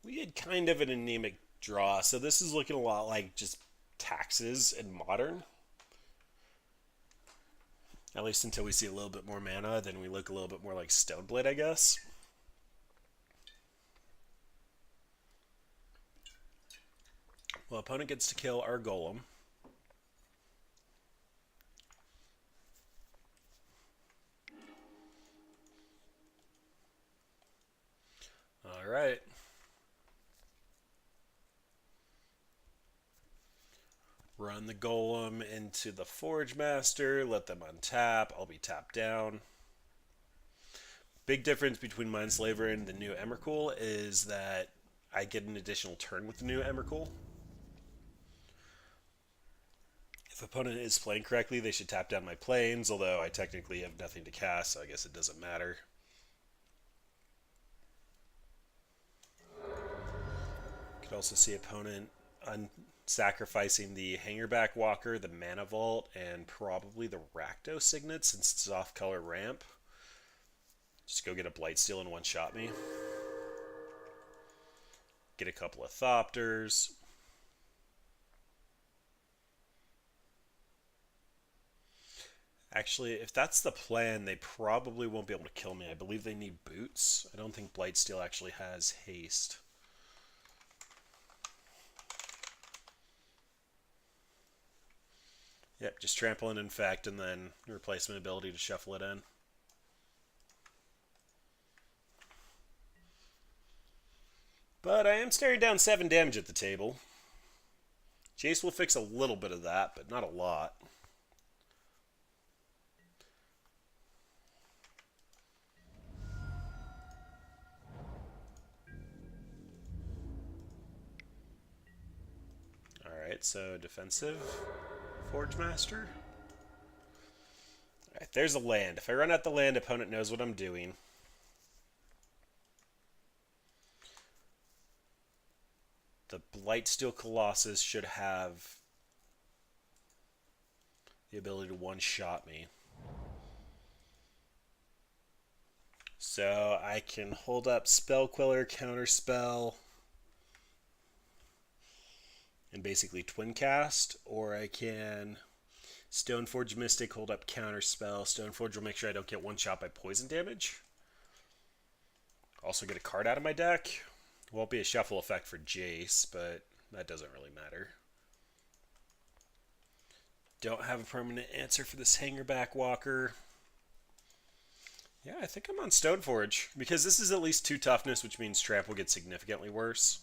We had kind of an anemic draw, so this is looking a lot like just taxes in Modern. At least until we see a little bit more mana, then we look a little bit more like Stoneblade, I guess. Well, opponent gets to kill our Golem. Alright. Run the Golem into the Forge Master, let them untap, I'll be tapped down. Big difference between Mindslaver and the new Emrakul is that I get an additional turn with the new Emrakul. If opponent is playing correctly, they should tap down my planes, although I technically have nothing to cast, so I guess it doesn't matter. Could also see opponent sacrificing the Hangerback Walker, the Mana Vault, and probably the Rakdos Signet since it's off color ramp. Just go get a Blightsteel and one-shot me. Get a couple of Thopters. Actually, if that's the plan, they probably won't be able to kill me. I believe they need boots. I don't think Blightsteel actually has haste. Yep, just trample and infect, and then replacement ability to shuffle it in. But I am staring down 7 damage at the table. Jace will fix a little bit of that, but not a lot. Alright, so defensive Forge Master. Alright, there's a land. If I run out the land, opponent knows what I'm doing. The Blightsteel Colossus should have the ability to one-shot me. So I can hold up Spell Queller, Counterspell, and basically twin cast, or I can Stoneforge Mystic, hold up Counterspell. Stoneforge will make sure I don't get one shot by poison damage. Also get a card out of my deck. Won't be a shuffle effect for Jace, but that doesn't really matter. Don't have a permanent answer for this Hangerback Walker. Yeah, I think I'm on Stoneforge, because this is at least 2 toughness, which means Tramp will get significantly worse.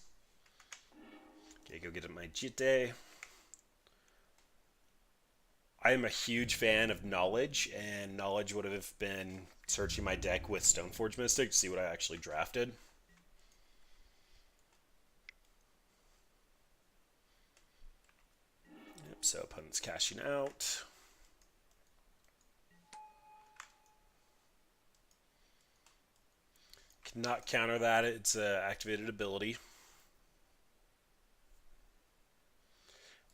Okay, go get my Jitte. I am a huge fan of Knowledge, and Knowledge would have been searching my deck with Stoneforge Mystic to see what I actually drafted. Yep, so opponent's cashing out. Cannot counter that, it's an activated ability.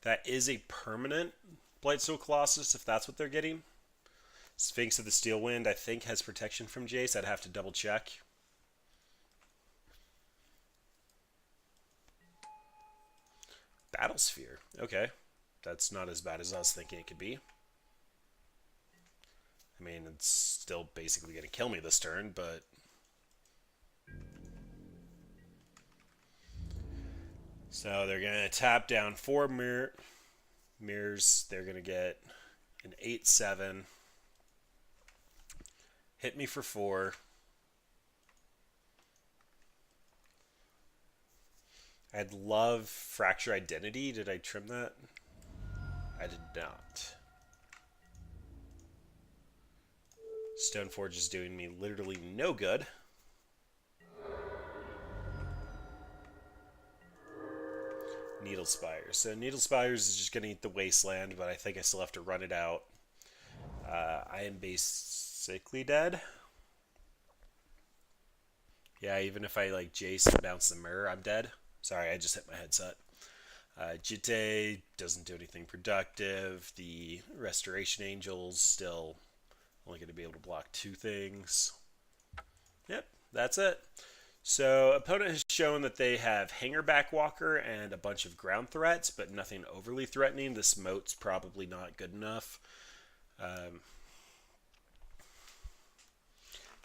That is a permanent Blightsteel Colossus, if that's what they're getting. Sphinx of the Steel Wind, I think, has protection from Jace. I'd have to double check. Battlesphere. Okay. That's not as bad as I was thinking it could be. I mean, it's still basically going to kill me this turn, but... So they're going to tap down 4 mirrors. They're going to get an 8/7. Hit me for 4. I'd love Fracture Identity. Did I trim that? I did not. Stoneforge is doing me literally no good. Needle Spires. So Needle Spires is just going to eat the Wasteland, but I think I still have to run it out. I am basically dead. Yeah, even if I like Jace and bounce the mirror, I'm dead. Sorry, I just hit my headset. Jitte doesn't do anything productive. The Restoration Angel's still only going to be able to block 2 things. Yep, that's it. So opponent has shown that they have Hangerback Walker and a bunch of ground threats, but nothing overly threatening. This moat's probably not good enough.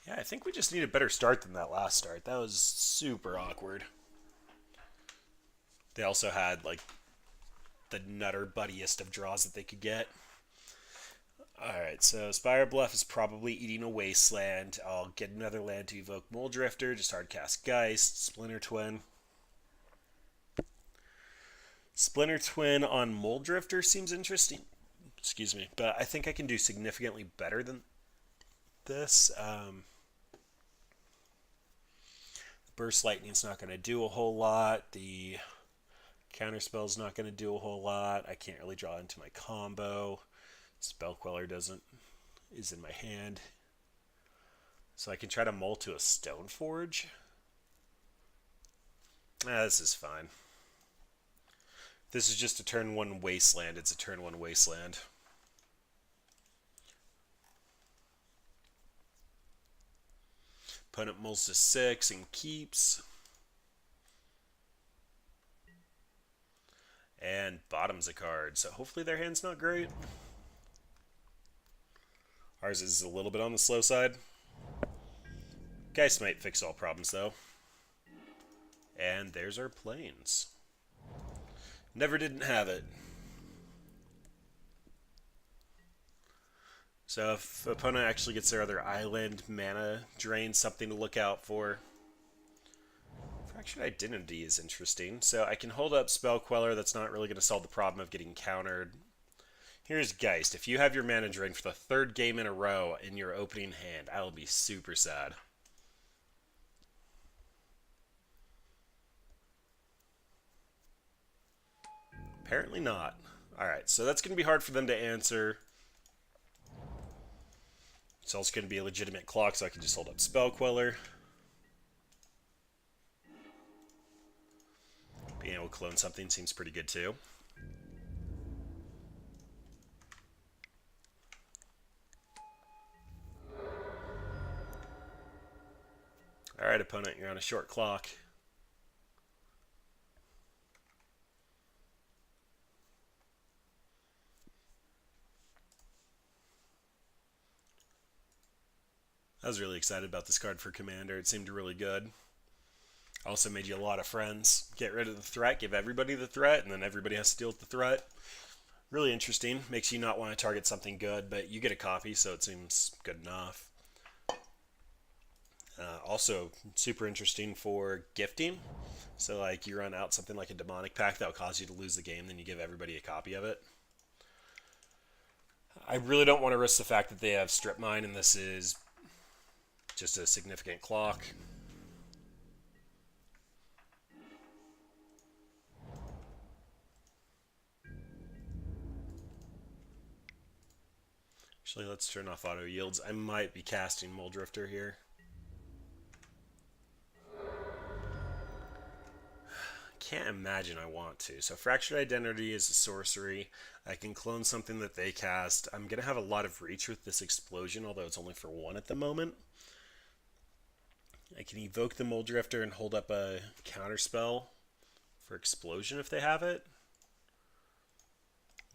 Yeah, I think we just need a better start than that last start. That was super awkward. They also had, like, the nutter buddiest of draws that they could get. Alright, so Spire Bluff is probably eating a Wasteland. I'll get another land to evoke Mole Drifter, just hardcast Geist, Splinter Twin. Splinter Twin on Mole Drifter seems interesting. Excuse me, but I think I can do significantly better than this. Burst Lightning's not going to do a whole lot. The Counterspell's not going to do a whole lot. I can't really draw into my combo. Spell Queller is in my hand. So I can try to mull to a Stoneforge. This is fine. This is just a turn 1 Wasteland. It's a turn 1 Wasteland. Opponent mulls to 6 and keeps. And bottoms a card. So hopefully their hand's not great. Ours is a little bit on the slow side. Geist might fix all problems though. And there's our plains. Never didn't have it. So if opponent actually gets their other island, mana drain, something to look out for. Fractured Identity is interesting. So I can hold up Spell Queller. That's not really going to solve the problem of getting countered. Here's Geist. If you have your mana drain for the 3rd game in a row in your opening hand, I will be super sad. Apparently not. Alright, so that's going to be hard for them to answer. It's also going to be a legitimate clock, so I can just hold up Spell Queller. Being able to clone something seems pretty good too. Alright, opponent, you're on a short clock. I was really excited about this card for Commander. It seemed really good. Also made you a lot of friends. Get rid of the threat, give everybody the threat, and then everybody has to deal with the threat. Really interesting. Makes you not want to target something good, but you get a copy, so it seems good enough. Also, super interesting for gifting. So, like, you run out something like a Demonic Pact that will cause you to lose the game, then you give everybody a copy of it. I really don't want to risk the fact that they have Strip Mine, and this is just a significant clock. Actually, let's turn off auto yields. I might be casting Mole Drifter here. Can't imagine I want to. So Fractured Identity is a sorcery. I can clone something that they cast. I'm going to have a lot of reach with this Explosion, although it's only for 1 at the moment. I can evoke the Mole Drifter and hold up a counterspell for Explosion if they have it.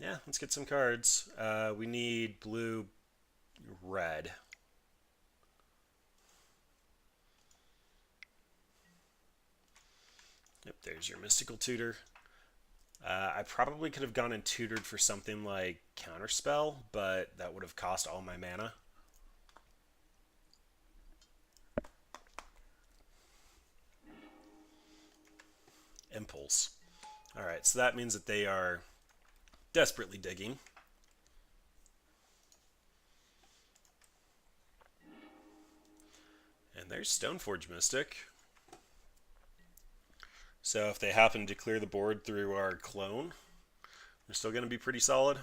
Yeah, let's get some cards. We need blue, red. Yep, there's your Mystical Tutor. I probably could have gone and tutored for something like Counterspell, but that would have cost all my mana. Impulse. Alright, so that means that they are desperately digging. And there's Stoneforge Mystic. So if they happen to clear the board through our clone, they're still going to be pretty solid.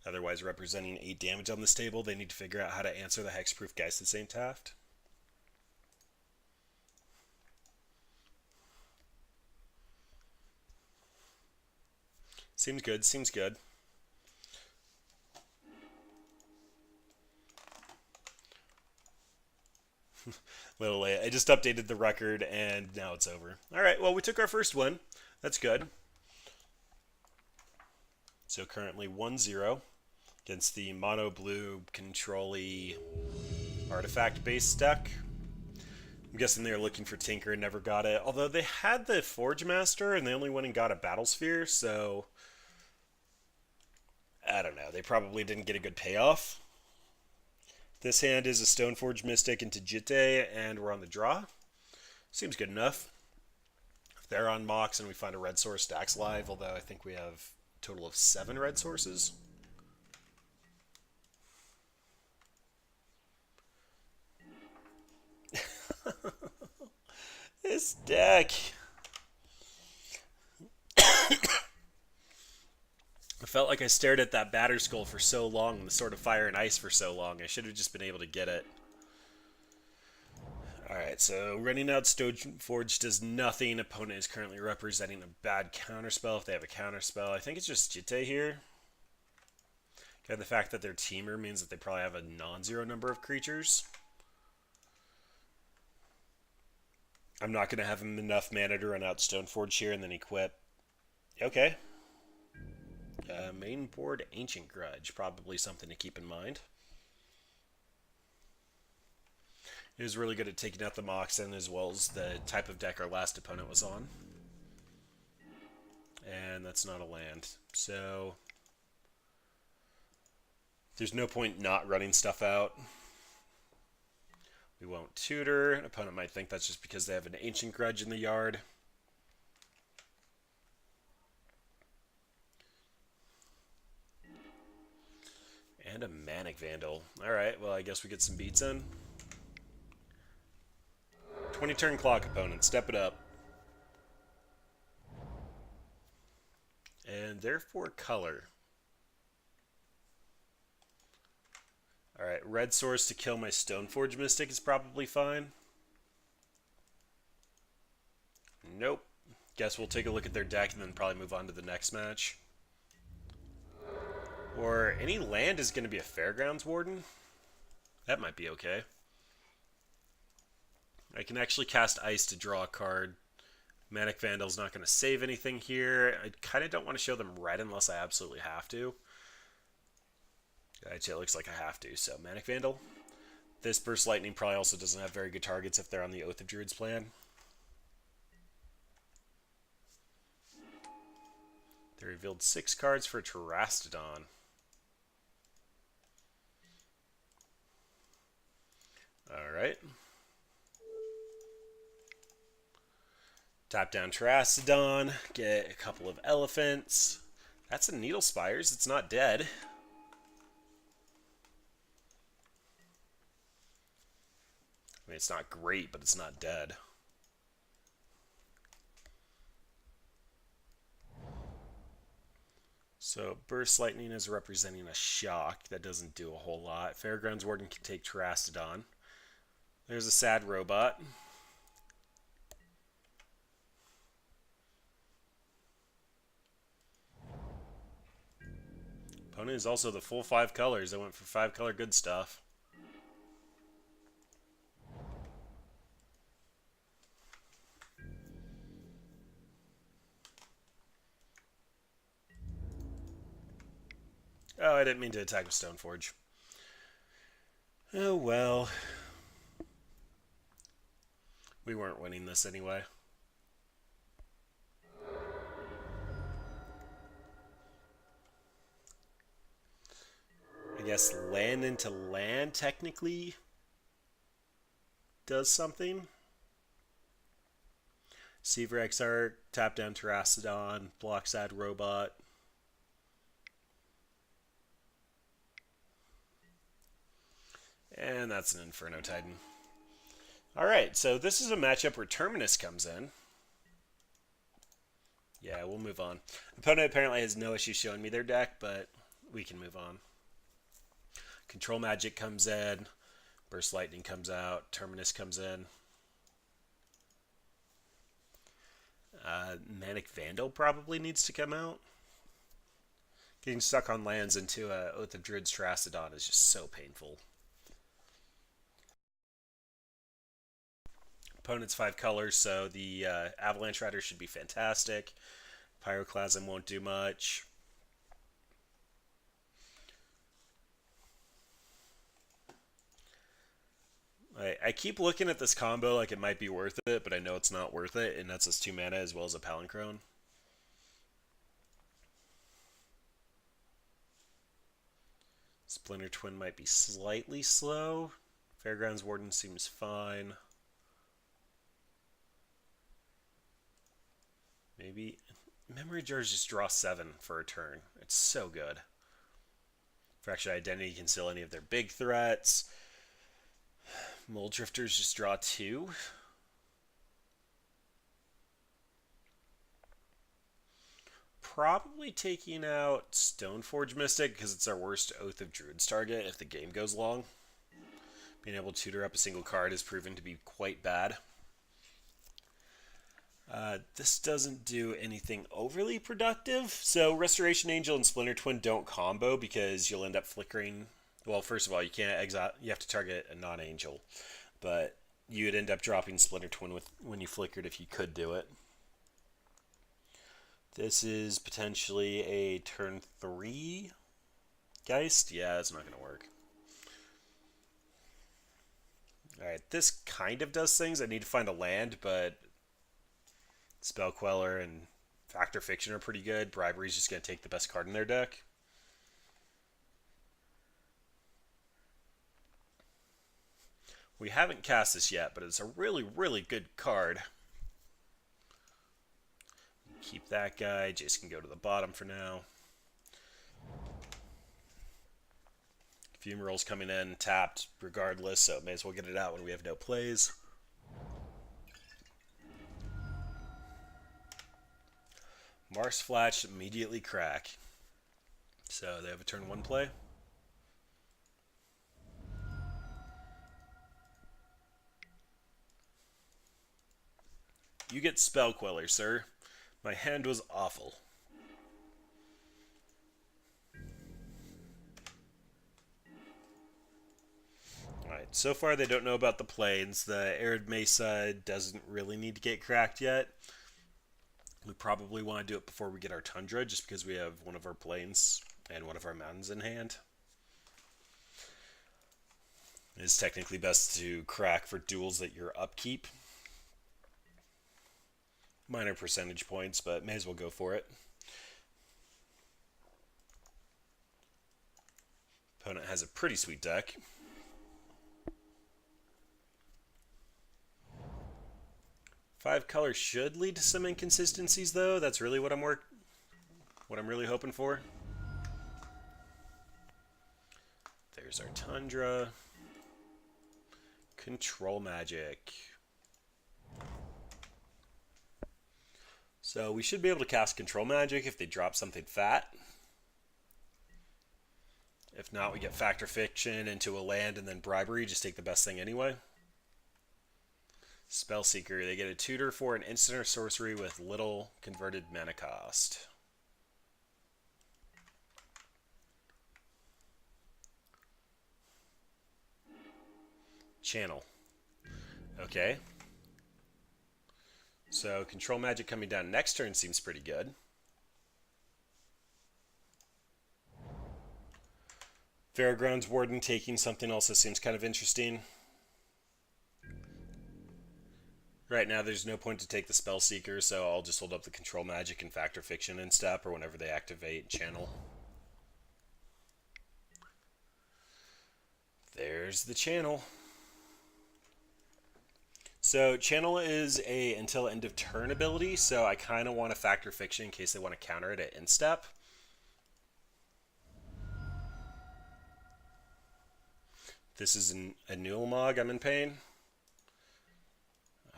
Otherwise, representing 8 damage on this table, they need to figure out how to answer the Hexproof Geist of St. Taft. Seems good, seems good. Little late. I just updated the record and now it's over. Alright, well we took our first win. That's good. So currently 1-0 against the mono blue control-y artifact-based deck. I'm guessing they were looking for Tinker and never got it. Although they had the Forge Master and they only went and got a Battle Sphere, so I don't know. They probably didn't get a good payoff. This hand is a Stoneforge Mystic into Jitte, and we're on the draw. Seems good enough. they're on Mox and we find a red source, Dax live, although I think we have a total of 7 red sources. This deck. I felt like I stared at that batter skull for so long, the Sword of Fire and Ice for so long. I should have just been able to get it. Alright, so running out Stoneforge does nothing. Opponent is currently representing a bad counterspell if they have a counterspell. I think it's just Jitte here. Okay, the fact that they're teamer means that they probably have a non-zero number of creatures. I'm not going to have enough mana to run out Stoneforge here and then equip. Okay. Main board Ancient Grudge, probably something to keep in mind. He was really good at taking out the Moxen as well as the type of deck our last opponent was on. And that's not a land. So there's no point not running stuff out. We won't tutor. An opponent might think that's just because they have an Ancient Grudge in the yard. And a Manic Vandal. Alright, well I guess we get some beats in. 20 turn clock opponent, step it up. And therefore color. Alright, red source to kill my Stoneforge Mystic is probably fine. Nope. Guess we'll take a look at their deck and then probably move on to the next match. Or any land is going to be a Fairgrounds Warden. That might be okay. I can actually cast Ice to draw a card. Manic Vandal's not going to save anything here. I kind of don't want to show them red unless I absolutely have to. Actually, it looks like I have to, so Manic Vandal. This Burst Lightning probably also doesn't have very good targets if they're on the Oath of Druids plan. They revealed 6 cards for Terastodon. Alright. Tap down Terastodon, get a couple of elephants. That's a Needle Spires, it's not dead. I mean, it's not great, but it's not dead. So Burst Lightning is representing a shock. That doesn't do a whole lot. Fairgrounds Warden can take Terastodon. There's a sad robot. Opponent is also the full 5 colors. I went for 5 color good stuff. Oh, I didn't mean to attack with Stoneforge. Oh well. We weren't winning this anyway. I guess land into land technically does something. Seaver Exarch, tap down Terastodon, block sad robot. And that's an Inferno Titan. Alright, so this is a matchup where Terminus comes in. Yeah, we'll move on. Opponent apparently has no issue showing me their deck, but we can move on. Control Magic comes in. Burst Lightning comes out. Terminus comes in. Manic Vandal probably needs to come out. Getting stuck on lands into Oath of Druids Terastodon is just so painful. Opponent's 5 colors, so the Avalanche Rider should be fantastic. Pyroclasm won't do much. I keep looking at this combo like it might be worth it, but I know it's not worth it, and that's us 2 mana as well as a Palinchron. Splinter Twin might be slightly slow. Fairgrounds Warden seems fine. Maybe memory jars just draw 7 for a turn. It's so good. Fractured Identity can steal any of their big threats. Mole Drifters just draw 2. Probably taking out Stoneforge Mystic because it's our worst Oath of Druids target if the game goes long. Being able to tutor up a single card has proven to be quite bad. This doesn't do anything overly productive. So Restoration Angel and Splinter Twin don't combo because you'll end up flickering. Well, first of all, you can't exile. You have to target a non-angel, but you'd end up dropping Splinter Twin when you flickered if you could do it. This is potentially a turn 3 Geist. Yeah, that's not going to work. Alright, this kind of does things. I need to find a land, but Spell Queller and Factor Fiction are pretty good. Bribery is just going to take the best card in their deck. We haven't cast this yet, but it's a really, really good card. Keep that guy. Jace can go to the bottom for now. Fumeral's coming in tapped regardless, so may as well get it out when we have no plays. Mars Flash immediately crack. So they have a turn 1 play. You get Spell Queller, sir. My hand was awful. Alright, so far they don't know about the plains. The Arid Mesa doesn't really need to get cracked yet. We probably want to do it before we get our Tundra, just because we have one of our plains and one of our mountains in hand. It's technically best to crack for duels that your upkeep. Minor percentage points, but may as well go for it. Opponent has a pretty sweet deck. Five colors should lead to some inconsistencies, though. That's really what I'm really hoping for. There's our Tundra. Control Magic. So we should be able to cast Control Magic if they drop something fat. If not, we get Factor Fiction into a land and then Bribery. Just take the best thing anyway. Spellseeker. They get a tutor for an instant or sorcery with little converted mana cost. Channel. Okay. So Control Magic coming down next turn seems pretty good. Fairgrounds Warden taking something also seems kind of interesting. Right now there's no point to take the Spellseeker, so I'll just hold up the Control Magic and Factor Fiction in step or whenever they activate Channel. There's the Channel. So Channel is a until end of turn ability, so I kind of want to Factor Fiction in case they want to counter it at instep. This is a Nulmog, I'm in pain.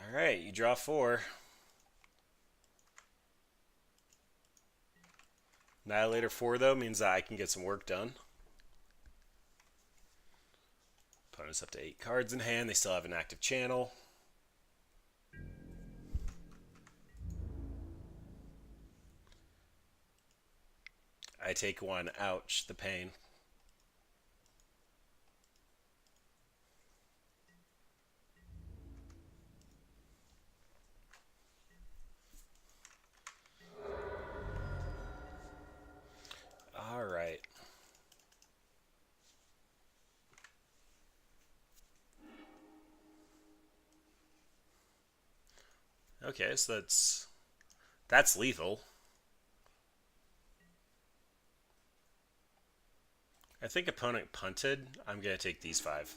Alright, you draw 4. Annihilator 4, though, means that I can get some work done. Opponent's up to 8 cards in hand. They still have an active Channel. I take 1. Ouch, the pain. All right. Okay, so that's lethal. I think opponent punted. I'm going to take these 5.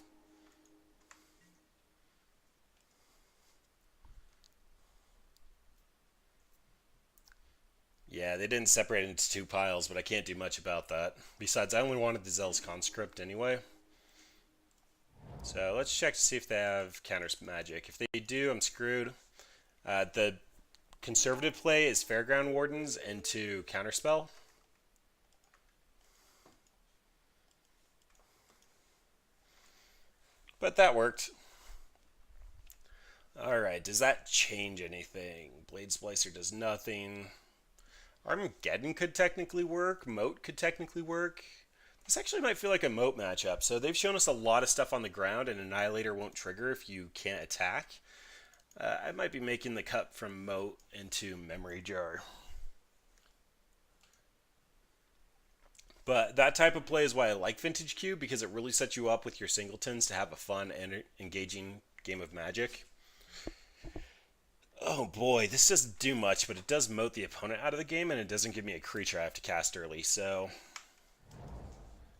Yeah, they didn't separate it into two piles, but I can't do much about that. Besides, I only wanted the Zealous Conscript anyway. So let's check to see if they have counter magic. If they do, I'm screwed. The conservative play is Fairground Wardens into Counterspell. But that worked. Alright, does that change anything? Blade Splicer does nothing. Armageddon could technically work. Moat could technically work. This actually might feel like a Moat matchup. So they've shown us a lot of stuff on the ground, and Annihilator won't trigger if you can't attack. I might be making the cut from Moat into Memory Jar. But that type of play is why I like Vintage Cube, because it really sets you up with your singletons to have a fun and engaging game of Magic. Oh boy, this doesn't do much, but it does moat the opponent out of the game, and it doesn't give me a creature I have to cast early, so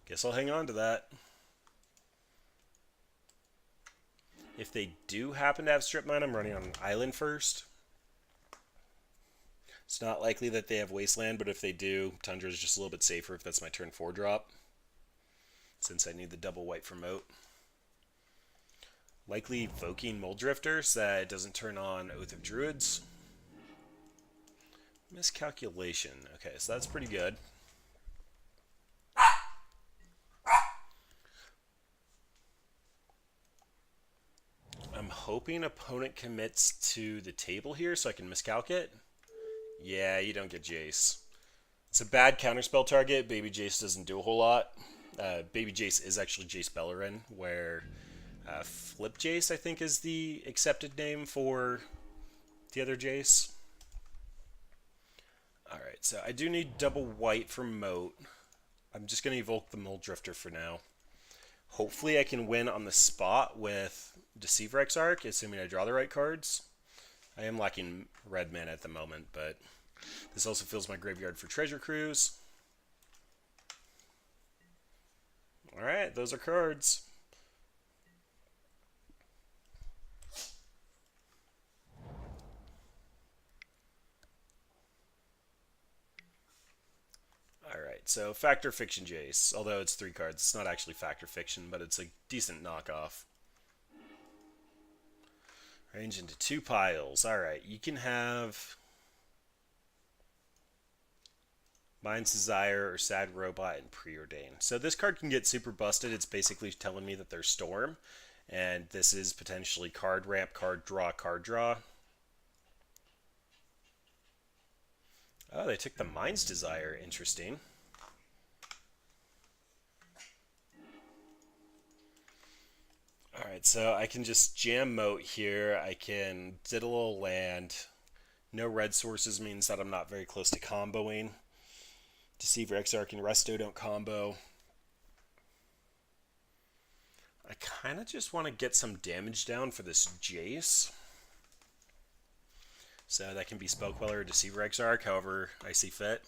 guess I'll hang on to that. If they do happen to have Strip Mine, I'm running on an island first. It's not likely that they have Wasteland, but if they do, Tundra is just a little bit safer if that's my turn 4 drop, since I need the double white for moat. Likely Voking Muldrifter so that it doesn't turn on Oath of Druids. Miscalculation. Okay, so that's pretty good. I'm hoping opponent commits to the table here so I can miscalculate. Yeah, you don't get Jace. It's a bad counterspell target. Baby Jace doesn't do a whole lot. Baby Jace is actually Jace Beleren, where Flip Jace, I think, is the accepted name for the other Jace. Alright, so I do need double white for Moat. I'm just going to evoke the Muldrifter for now. Hopefully I can win on the spot with Deceiver Exarch, assuming I draw the right cards. I am lacking red mana at the moment, but this also fills my graveyard for Treasure Cruise. Alright, those are cards. Alright, so Factor Fiction Jace. Although it's 3 cards, it's not actually Factor Fiction, but it's a decent knockoff. Range into 2 piles. Alright, you can have Mind's Desire or Sad Robot and Preordain. So this card can get super busted. It's basically telling me that there's Storm, and this is potentially card ramp, card draw, card draw. Oh, they took the Mind's Desire. Interesting. Alright, so I can just jam Moat here. I can Diddle a land. No red sources means that I'm not very close to comboing. Deceiver Exarch and Resto don't combo. I kind of just want to get some damage down for this Jace. So that can be Spell Queller or Deceiver Exarch, however I see fit.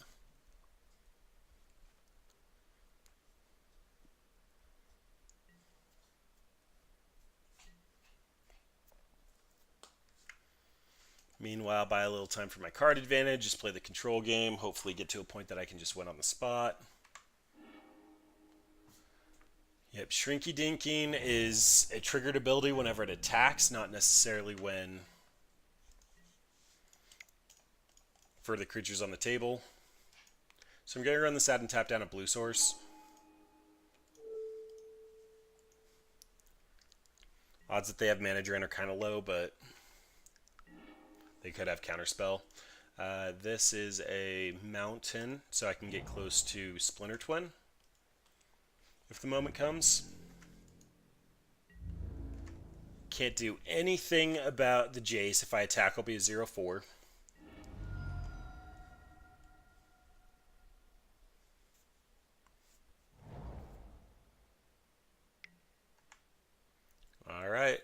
Meanwhile, buy a little time for my card advantage, just play the control game, hopefully get to a point that I can just win on the spot. Yep, Shrinky Dinking is a triggered ability whenever it attacks, not necessarily when for the creatures on the table. So I'm going to run this out and tap down a blue source. Odds that they have mana drain are kind of low, but they could have counterspell. This is a mountain, so I can get close to Splinter Twin if the moment comes. Can't do anything about the Jace. If I attack, I'll be a 0/4. Alright.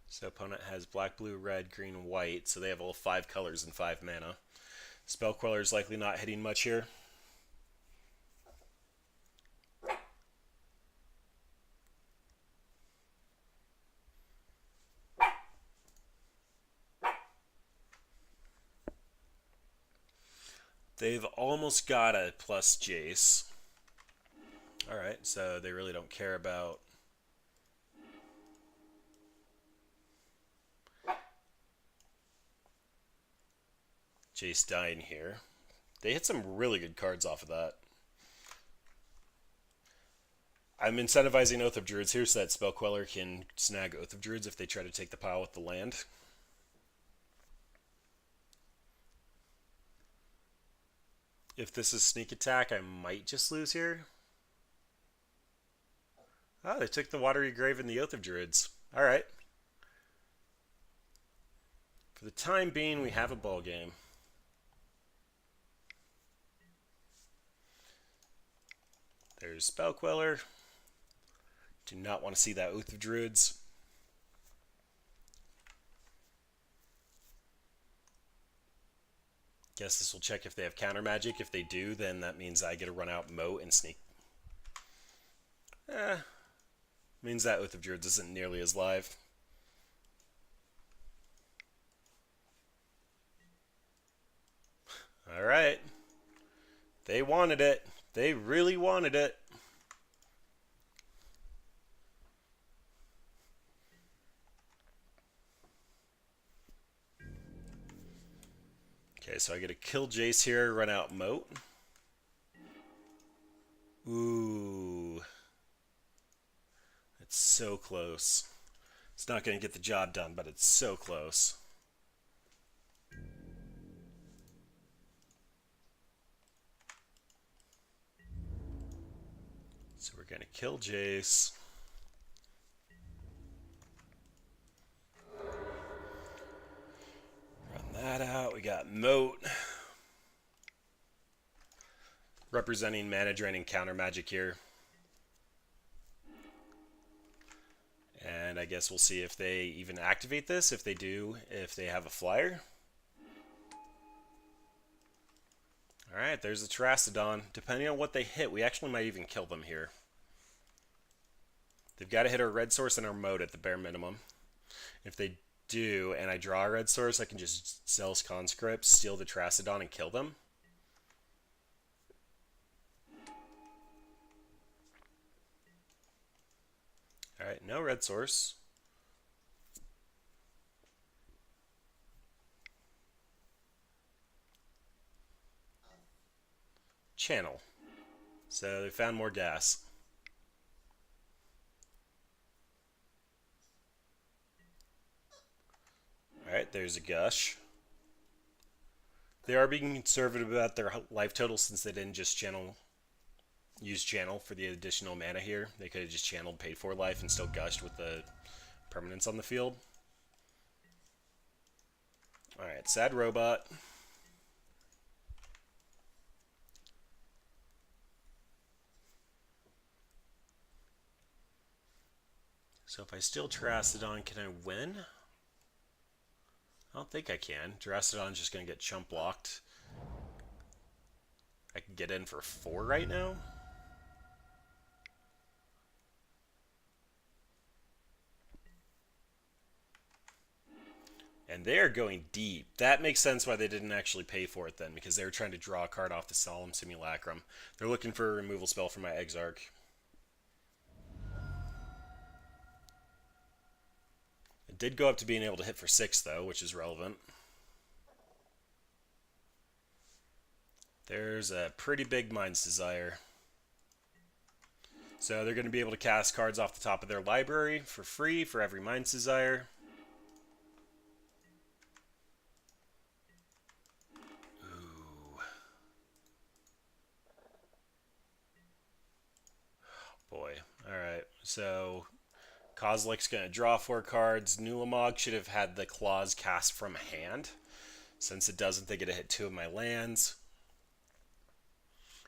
So opponent has black, blue, red, green, white, so they have all 5 colors and 5 mana. Spell Queller is likely not hitting much here. They've almost got a plus Jace. Alright, so they really don't care about Jace dying here. They hit some really good cards off of that. I'm incentivizing Oath of Druids here so that Spell Queller can snag Oath of Druids if they try to take the pile with the land. If this is sneak attack, I might just lose here. Oh, they took the Watery Grave and the Oath of Druids. Alright. For the time being, we have a ball game. There's Spell Queller. Do not want to see that Oath of Druids. Guess this will check if they have counter magic. If they do, then that means I get to run out Moat and sneak. Means that Oath of Druids isn't nearly as live. Alright. They wanted it. They really wanted it. Okay, so I get to kill Jace here, run out Moat. Ooh. It's so close. It's not going to get the job done, but it's so close. So we're going to kill Jace. Run that out. We got Moat. Representing mana draining counter magic here. And I guess we'll see if they even activate this. If they do, if they have a flyer. Alright, there's the Terrastodon. Depending on what they hit, we actually might even kill them here. They've got to hit our red source and our Moat at the bare minimum. If they do, and I draw a red source, I can just Zealous Conscript, steal the Terrastodon, and kill them. Alright, no red source. Channel. So they found more gas. Alright, there's a Gush. They are being conservative about their life total since they didn't just use channel for the additional mana here. They could have just channeled, paid for life, and still gushed with the permanence on the field. Alright, sad robot. So if I steal Terrastodon, can I win? I don't think I can. Terrastodon's just going to get chump blocked. I can get in for 4 right now. And they are going deep. That makes sense why they didn't actually pay for it then, because they were trying to draw a card off the Solemn Simulacrum. They're looking for a removal spell for my Exarch. It did go up to being able to hit for 6, though, which is relevant. There's a pretty big Mind's Desire. So they're going to be able to cast cards off the top of their library for free for every Mind's Desire. Ooh. Boy. Alright, so Kozilek's going to draw 4 cards. Nulamog should have had the claws cast from hand. Since it doesn't, they get to hit 2 of my lands.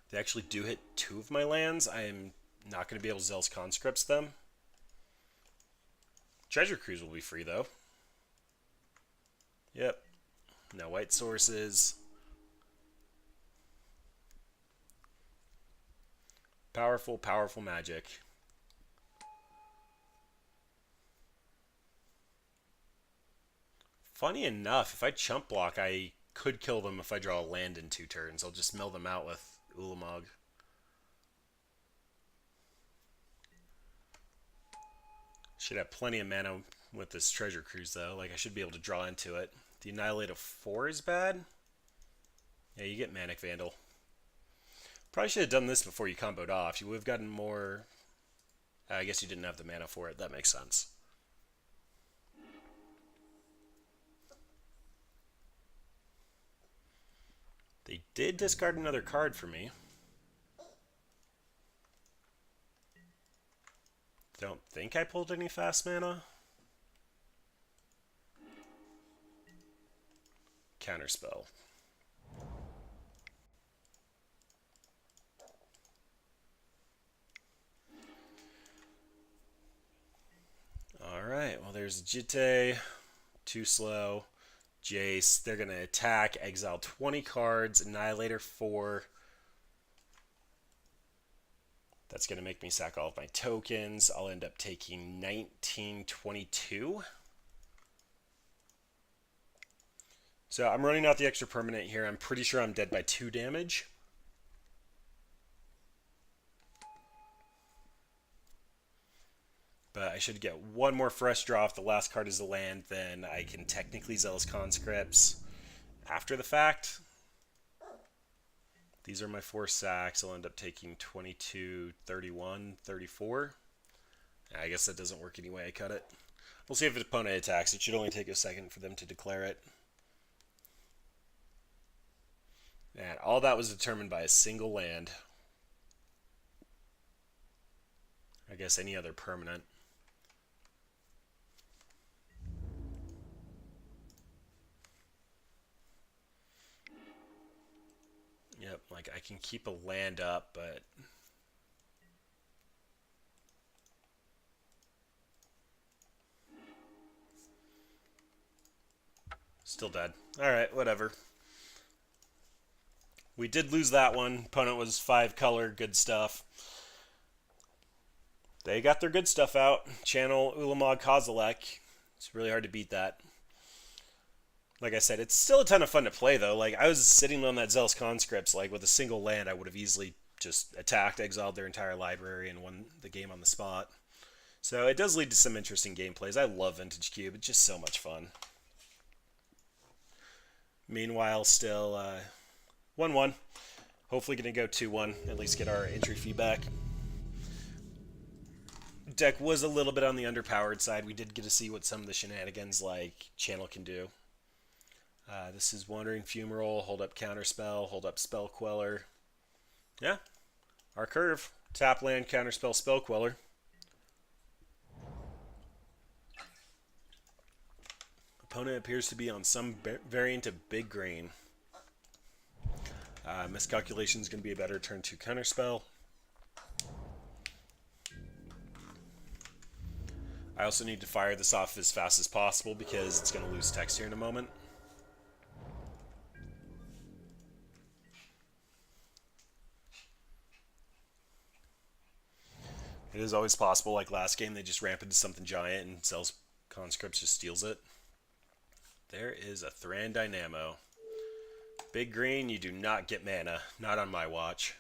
They actually do hit 2 of my lands. I am not going to be able to Zealous Conscripts them. Treasure Cruise will be free, though. Yep. No white sources. Powerful, powerful magic. Funny enough, if I chump block, I could kill them if I draw a land in 2 turns. I'll just mill them out with Ulamog. Should have plenty of mana with this Treasure Cruise, though. Like, I should be able to draw into it. The Annihilate of 4 is bad. Yeah, you get Manic Vandal. Probably should have done this before you comboed off. You would have gotten more... I guess you didn't have the mana for it. That makes sense. They did discard another card for me. Don't think I pulled any fast mana. Counterspell. Alright, well there's Jitte, too slow, Jace. They're going to attack, exile 20 cards, Annihilator 4. That's going to make me sack all of my tokens. I'll end up taking 1922. So I'm running out the extra permanent here. I'm pretty sure I'm dead by 2 damage. But I should get one more fresh draw. If the last card is a land, then I can technically Zealous Conscripts after the fact. These are my 4 sacks. I'll end up taking 22, 31, 34. I guess that doesn't work anyway. I cut it. We'll see if the opponent attacks. It should only take a second for them to declare it. And all that was determined by a single land. I guess any other permanent. Yep, like I can keep a land up, but still dead. Alright, whatever. We did lose that one. Opponent was 5 color, good stuff. They got their good stuff out. Channel Ulamog Kozilek. It's really hard to beat that. Like I said, it's still a ton of fun to play, though. Like, I was sitting on that Zealous Conscripts, like, with a single land, I would have easily just attacked, exiled their entire library, and won the game on the spot. So it does lead to some interesting gameplays. I love Vintage Cube. It's just so much fun. Meanwhile, still 1-1. Hopefully going to go 2-1, at least get our entry fee back. Deck was a little bit on the underpowered side. We did get to see what some of the shenanigans like Channel can do. This is Wandering Fumarole, hold up Counterspell, hold up Spell Queller. Yeah, our curve. Tap land, Counterspell, Spell Queller. Opponent appears to be on some variant of Big Green. Miscalculation is going to be a better turn to Counterspell. I also need to fire this off as fast as possible because it's going to lose text here in a moment. It is always possible, like last game, they just ramp into something giant and Zealous Conscripts just steals it. There is a Thran Dynamo. Big Green, you do not get mana. Not on my watch.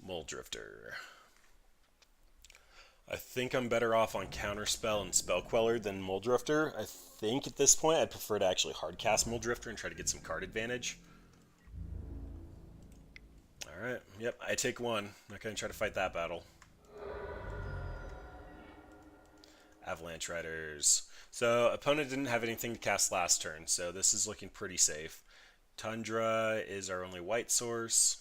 Muldrifter. I think I'm better off on Counterspell and Spell Queller than Muldrifter. I think at this point I'd prefer to actually hardcast Muldrifter and try to get some card advantage. Alright, yep, I take 1. Not going to try to fight that battle. Avalanche Riders. So, opponent didn't have anything to cast last turn, so this is looking pretty safe. Tundra is our only white source.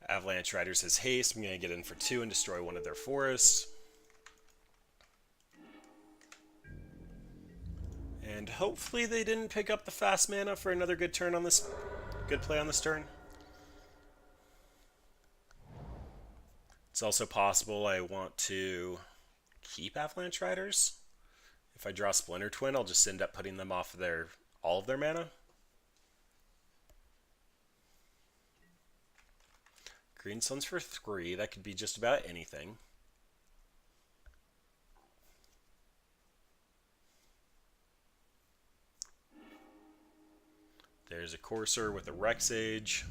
Avalanche Riders has haste. I'm going to get in for 2 and destroy one of their forests. And hopefully they didn't pick up the fast mana for another good turn on this. Good play on this turn. It's also possible I want to keep Avalanche Riders. If I draw Splinter Twin, I'll just end up putting them off of all of their mana. Green Suns for 3. That could be just about anything. There's a Courser with a Rexage.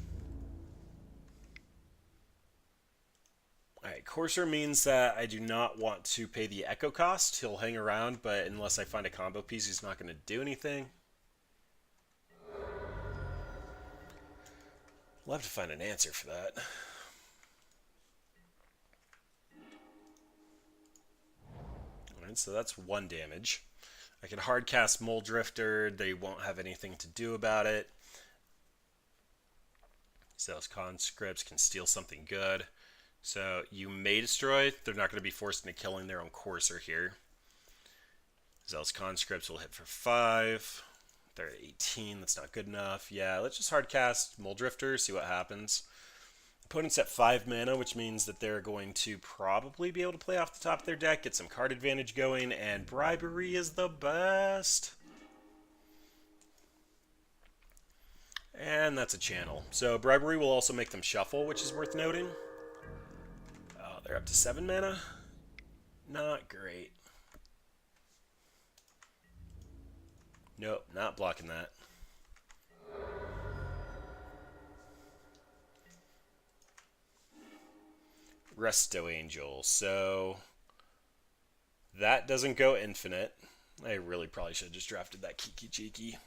Alright, Courser means that I do not want to pay the Echo cost. He'll hang around, but unless I find a combo piece, he's not going to do anything. We'll have to find an answer for that. Alright, so that's 1 damage. I can hard cast Mole Drifter. They won't have anything to do about it. Zealous Conscripts can steal something good. So you may destroy. They're not going to be forced into killing their own Courser here. Zealous Conscripts will hit for 5. They're at 18. That's not good enough. Yeah, let's just hard cast Mole Drifter, see what happens. Opponent's at 5 mana, which means that they're going to probably be able to play off the top of their deck, get some card advantage going, and Bribery is the best. And that's a channel. So Bribery will also make them shuffle, which is worth noting. Oh, they're up to 7 mana? Not great. Nope, not blocking that. Resto Angel. So that doesn't go infinite. I really probably should have just drafted that Kiki Cheeky.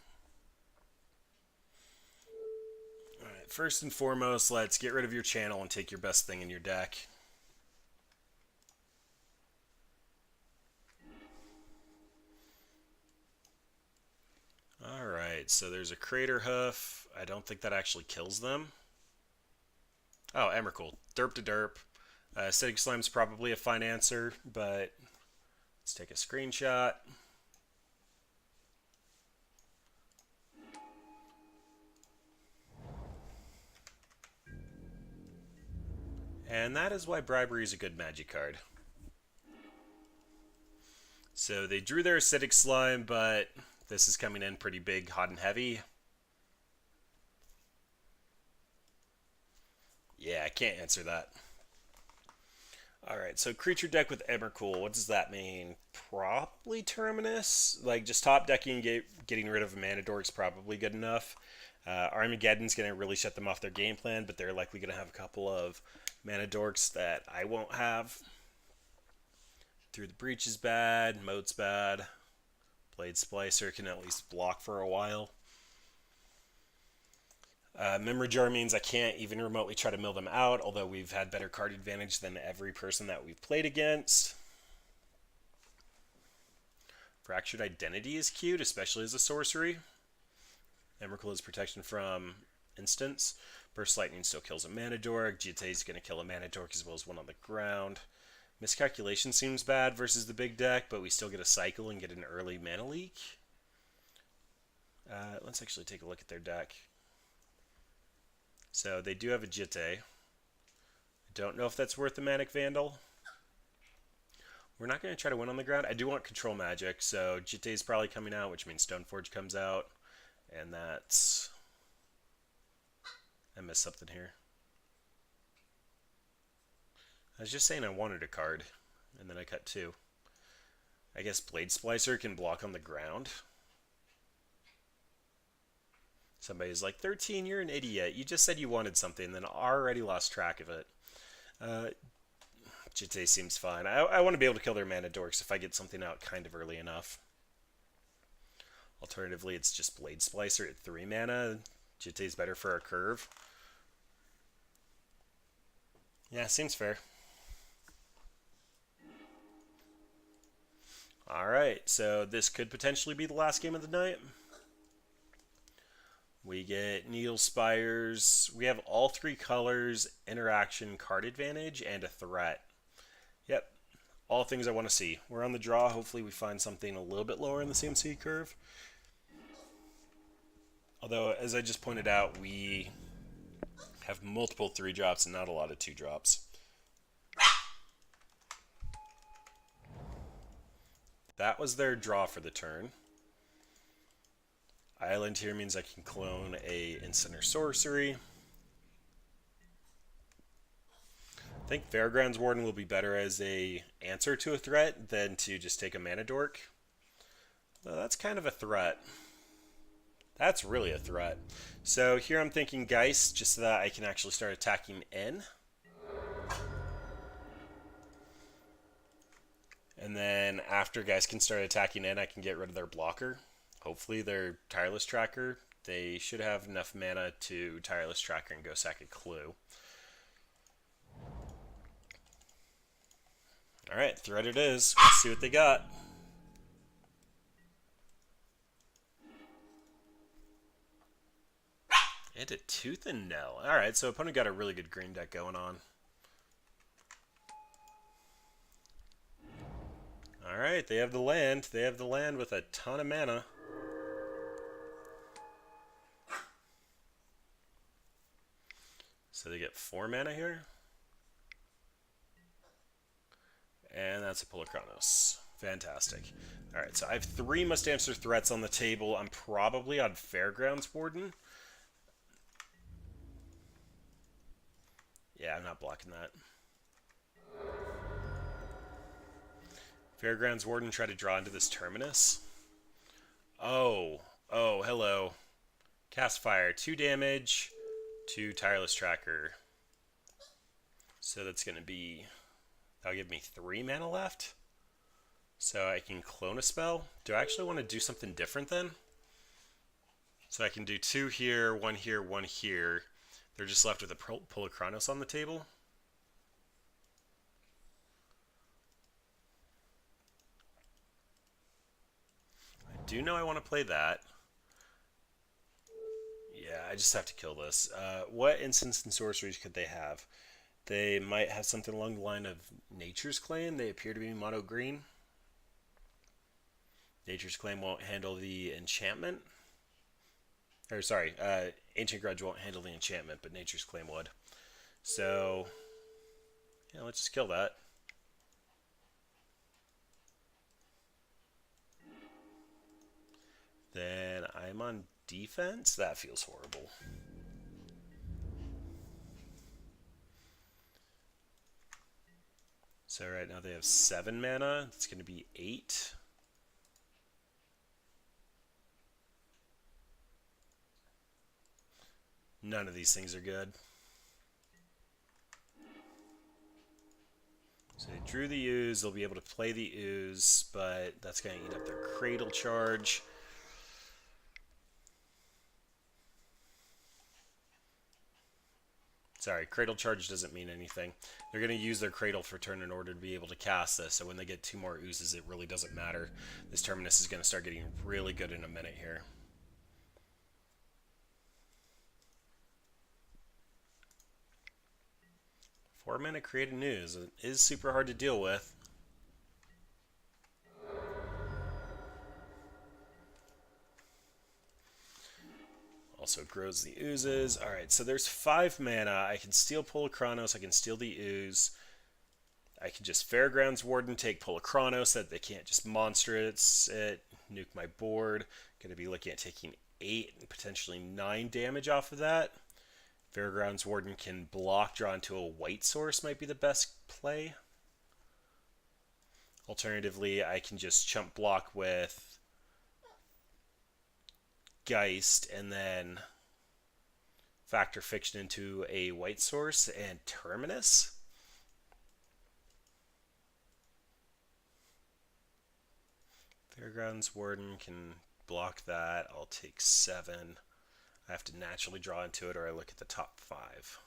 Alright, first and foremost, let's get rid of your channel and take your best thing in your deck. Alright, so there's a Crater Hoof. I don't think that actually kills them. Oh, Emrakul. Derp to derp. Acidic Slime's probably a fine answer, but let's take a screenshot. And that is why Bribery is a good Magic card. So they drew their Acidic Slime, but this is coming in pretty big, hot and heavy. Yeah, I can't answer that. Alright, so creature deck with Emrakul, what does that mean? Probably Terminus. Like, just top decking and getting rid of a Mana Dork is probably good enough. Armageddon's going to really shut them off their game plan, but they're likely going to have a couple of Mana Dorks that I won't have. Through the Breach is bad, Moat's bad. Blade Splicer can at least block for a while. Memory Jar means I can't even remotely try to mill them out, although we've had better card advantage than every person that we've played against. Fractured Identity is cute, especially as a sorcery. Emrakul is protection from instants. Burst Lightning still kills a Mana Dork. GT is going to kill a Mana Dork as well as one on the ground. Miscalculation seems bad versus the big deck, but we still get a cycle and get an early mana leak. Let's actually take a look at their deck. So they do have a Jitte. I don't know if that's worth the Manic Vandal. We're not going to try to win on the ground. I do want Control Magic, so Jitte is probably coming out, which means Stoneforge comes out. And that's... I missed something here. I was just saying I wanted a card, and then I cut 2. I guess Blade Splicer can block on the ground. Somebody's like, 13, you're an idiot. You just said you wanted something, then already lost track of it. Jitte seems fine. I want to be able to kill their Mana Dorks if I get something out kind of early enough. Alternatively, it's just Blade Splicer at 3 mana. Jitte's better for a curve. Yeah, seems fair. Alright, so this could potentially be the last game of the night. We get Needle Spires. We have all 3 colors, interaction, card advantage, and a threat. Yep, all things I want to see. We're on the draw. Hopefully we find something a little bit lower in the CMC curve. Although, as I just pointed out, we have multiple 3-drops and not a lot of 2-drops. That was their draw for the turn. Island here means I can clone a instant or sorcery. think Fairgrounds Warden will be better as a answer to a threat than to just take a mana dork. Well, that's kind of a threat. That's really a threat. So here I'm thinking Geist, just so that I can actually start attacking in. And then after Geist can start attacking in, I can get rid of their blocker. Hopefully their Tireless Tracker. They should have enough mana to Tireless Tracker and go sack a Clue. Alright, threat it is. Let's see what they got. And a Tooth and Nail. Alright, so opponent got a really good green deck going on. Alright, they have the land. They have the land with a ton of mana. So they get 4 mana here. And that's a Pulachronos. Fantastic. Alright, so I have 3 must-answer threats on the table. I'm probably on Fairgrounds Warden. Yeah, I'm not blocking that. Fairgrounds Warden try to draw into this Terminus. Oh, hello. Cast Fire, 2 damage, 2 Tireless Tracker. So that's going to be... That'll give me 3 mana left. So I can clone a spell. Do I actually want to do something different then? So I can do 2 here, 1 here, 1 here. They're just left with a Pulachronos on the table. I do know I want to play that. Yeah, I just have to kill this. What instants and sorceries could they have? They might have something along the line of Nature's Claim. They appear to be mono green. Nature's Claim won't handle the enchantment. Or sorry, Ancient Grudge won't handle the enchantment, but Nature's Claim would. So, yeah, let's just kill that. Then I'm on defense. That feels horrible. So right now they have 7 mana. It's going to be 8. None of these things are good. So they drew the Ooze. They'll be able to play the Ooze, but that's going to eat up their Cradle Charge. Sorry, Cradle Charge doesn't mean anything. They're going to use their Cradle for turn in order to be able to cast this, so when they get 2 more Oozes, it really doesn't matter. This Terminus is going to start getting really good in a minute here. Four mana create an Ooze. It is super hard to deal with. Also grows the Oozes. Alright, so there's 5 mana. I can steal Pulachronos. I can steal the Ooze. I can just Fairgrounds Warden, take Pulachronos, so that they can't just monster it, nuke my board. Going to be looking at taking 8 and potentially 9 damage off of that. Fairgrounds Warden can block, draw into a white source might be the best play. Alternatively, I can just chump block with Geist and then Factor Fiction into a white source and Terminus. Fairgrounds Warden can block that. I'll take 7. I have to naturally draw into it or I look at the top 5.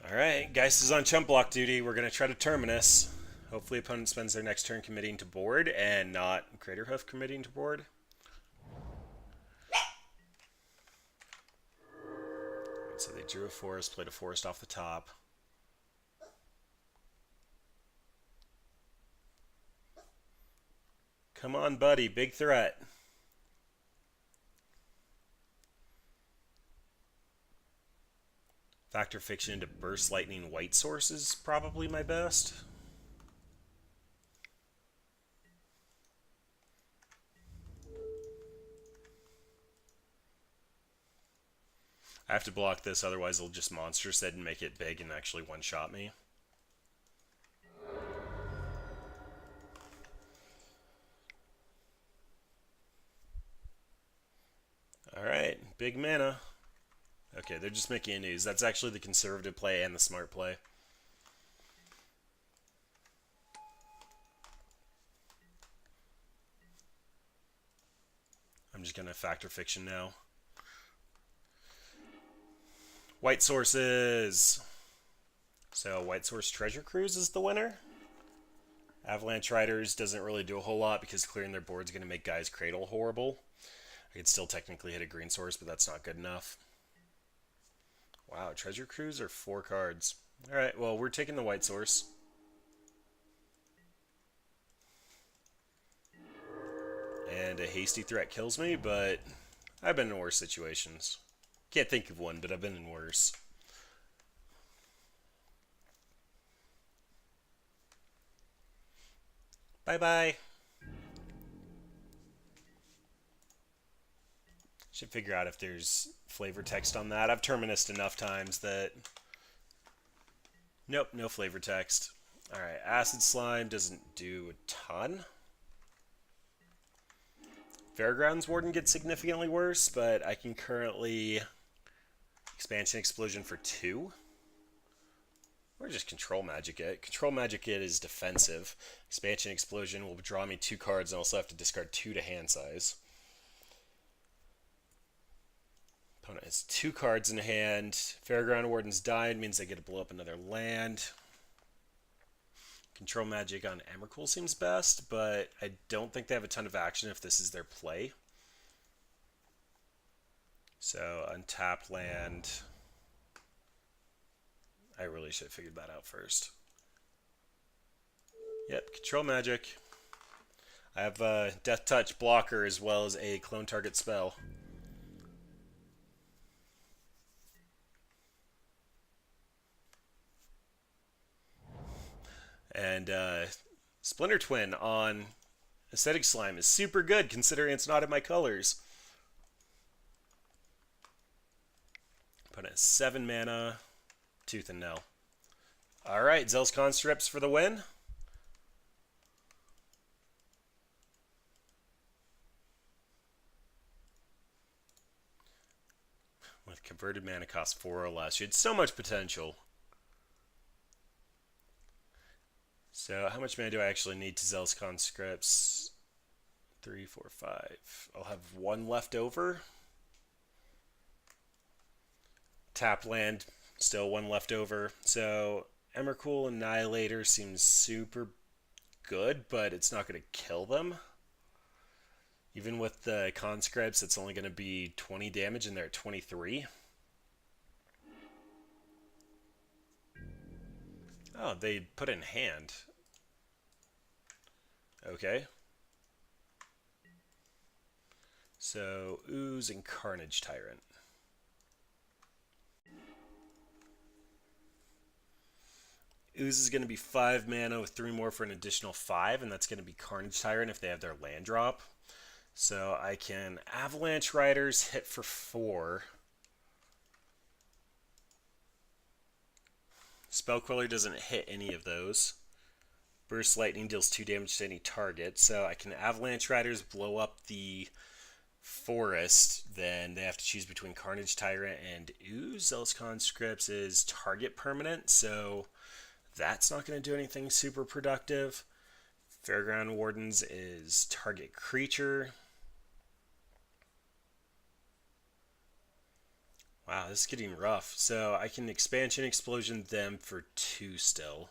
Alright, Geist is on chump block duty. We're going to try to Terminus. Hopefully opponent spends their next turn committing to board and not Craterhoof committing to board. So they drew a forest, played a forest off the top. Come on, buddy. Big threat. Factor Fiction into Burst Lightning White Source is probably my best. I have to block this, otherwise it'll just monster set and make it big and actually one-shot me. Alright, big mana. Okay, they're just making a news. That's actually the conservative play and the smart play. I'm just going to factor fiction now. White sources. So White Source Treasure Cruise is the winner. Avalanche Riders doesn't really do a whole lot because clearing their board is going to make Guy's Cradle horrible. I could still technically hit a green source, but that's not good enough. Wow, Treasure Cruise are 4 cards. Alright, well, we're taking the White Source. And a hasty threat kills me, but I've been in worse situations. Can't think of one, but I've been in worse. Bye-bye. Should figure out if there's flavor text on that. I've terminused enough times that... Nope, no flavor text. Alright, Acid Slime doesn't do a ton. Fairgrounds Warden gets significantly worse, but I can currently Expansion Explosion for 2. Or just Control Magic it. Control Magic it is defensive. Expansion Explosion will draw me 2 cards and also have to discard 2 to hand size. Opponent has 2 cards in hand. Fairground Warden's died, means I get to blow up another land. Control Magic on Emrakul seems best, but I don't think they have a ton of action if this is their play. So, untap land. I really should have figured that out first. Yep, Control Magic. I have a Death Touch blocker as well as a clone target spell. And Splinter Twin on Aesthetic Slime is super good considering it's not in my colors. Put in 7 mana, Tooth and Nail. Alright, Zealous Conscripts for the win. With converted mana cost 4 or less. You had so much potential. So, how much mana do I actually need to Zealous Conscripts? 3, 4, 5. I'll have 1 left over. Tap land, still 1 left over. So, Emrakul Annihilator seems super good, but it's not going to kill them. Even with the conscripts, it's only going to be 20 damage, and they're at 23. Oh, they put it in hand. Okay. So, Ooze and Carnage Tyrant. Ooze is going to be 5 mana with 3 more for an additional 5, and that's going to be Carnage Tyrant if they have their land drop. So I can Avalanche Riders, hit for 4. Spellquiller doesn't hit any of those. Burst Lightning deals 2 damage to any target. So I can Avalanche Riders, blow up the forest. Then they have to choose between Carnage Tyrant and Ooze. Zealous Conscripts is target permanent, so that's not going to do anything super productive. Fairground Wardens is target creature. Wow, this is getting rough. So I can Expansion Explosion them for 2 still.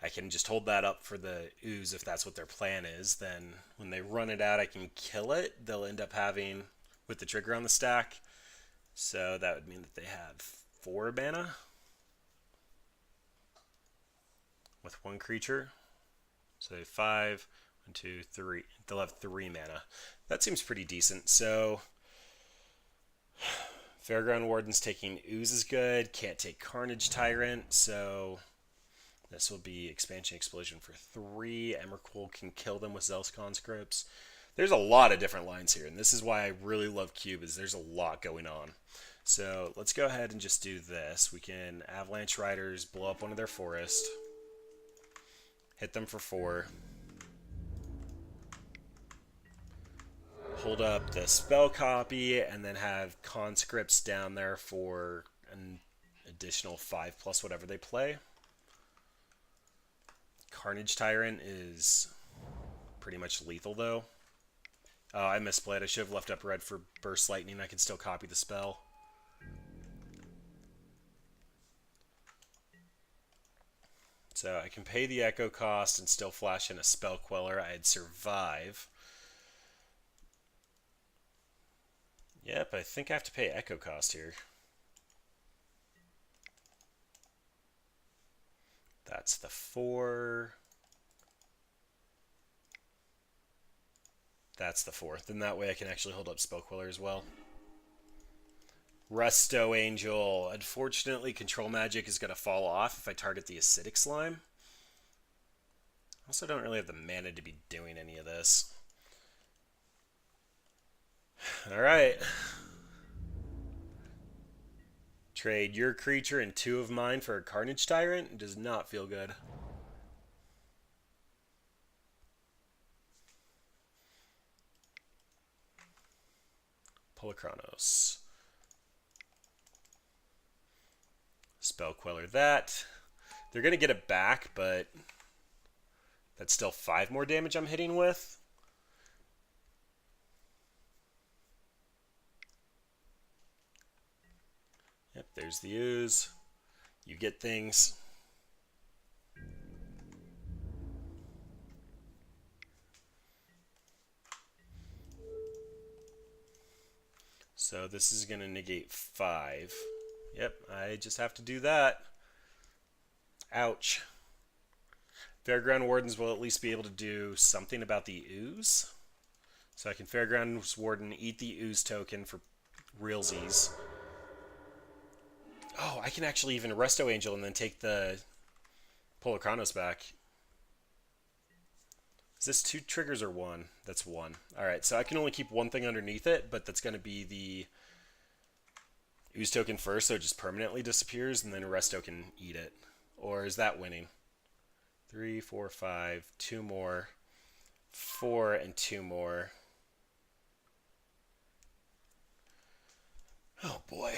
I can just hold that up for the Ooze if that's what their plan is. Then when they run it out, I can kill it. They'll end up having, with the trigger on the stack, so that would mean that they have 4 mana with 1 creature. So 5, 1, 2, 3. They'll have 3 mana. That seems pretty decent. So Fairground Warden's taking Ooze is good. Can't take Carnage Tyrant, so this will be Expansion Explosion for 3. Emrakul can kill them with Zealous Conscripts. There's a lot of different lines here, and this is why I really love Cube, is there's a lot going on. So let's go ahead and just do this. We can Avalanche Riders, blow up one of their forest, hit them for 4, hold up the spell copy, and then have conscripts down there for an additional 5 plus whatever they play. Carnage Tyrant is pretty much lethal though. Oh, I misplayed. I should have left up red for Burst Lightning. I can still copy the spell. So I can pay the Echo cost and still flash in a Spell Queller. I'd survive. Yep, I think I have to pay Echo cost here. That's the 4. That's the 4. Then that way I can actually hold up Spell Queller as well. Resto Angel. Unfortunately, Control Magic is going to fall off if I target the Acidic Slime. Also don't really have the mana to be doing any of this. Alright. Trade your creature and 2 of mine for a Carnage Tyrant. It does not feel good. Polychronos. Spell Queller that. They're going to get it back, but that's still 5 more damage I'm hitting with. Yep, there's the ooze. You get things. So this is going to negate 5. Yep, I just have to do that. Ouch. Fairground Wardens will at least be able to do something about the ooze. So I can Fairgrounds Warden, eat the ooze token for realsies. Oh, I can actually even Resto Angel and then take the Polychronos back. Is this 2 triggers or 1? That's 1. Alright, so I can only keep 1 thing underneath it, but that's going to be the ooze token first, so it just permanently disappears, and then Resto can eat it. Or is that winning? 3, 4, 5, 2 more, 4, and 2 more. Oh boy.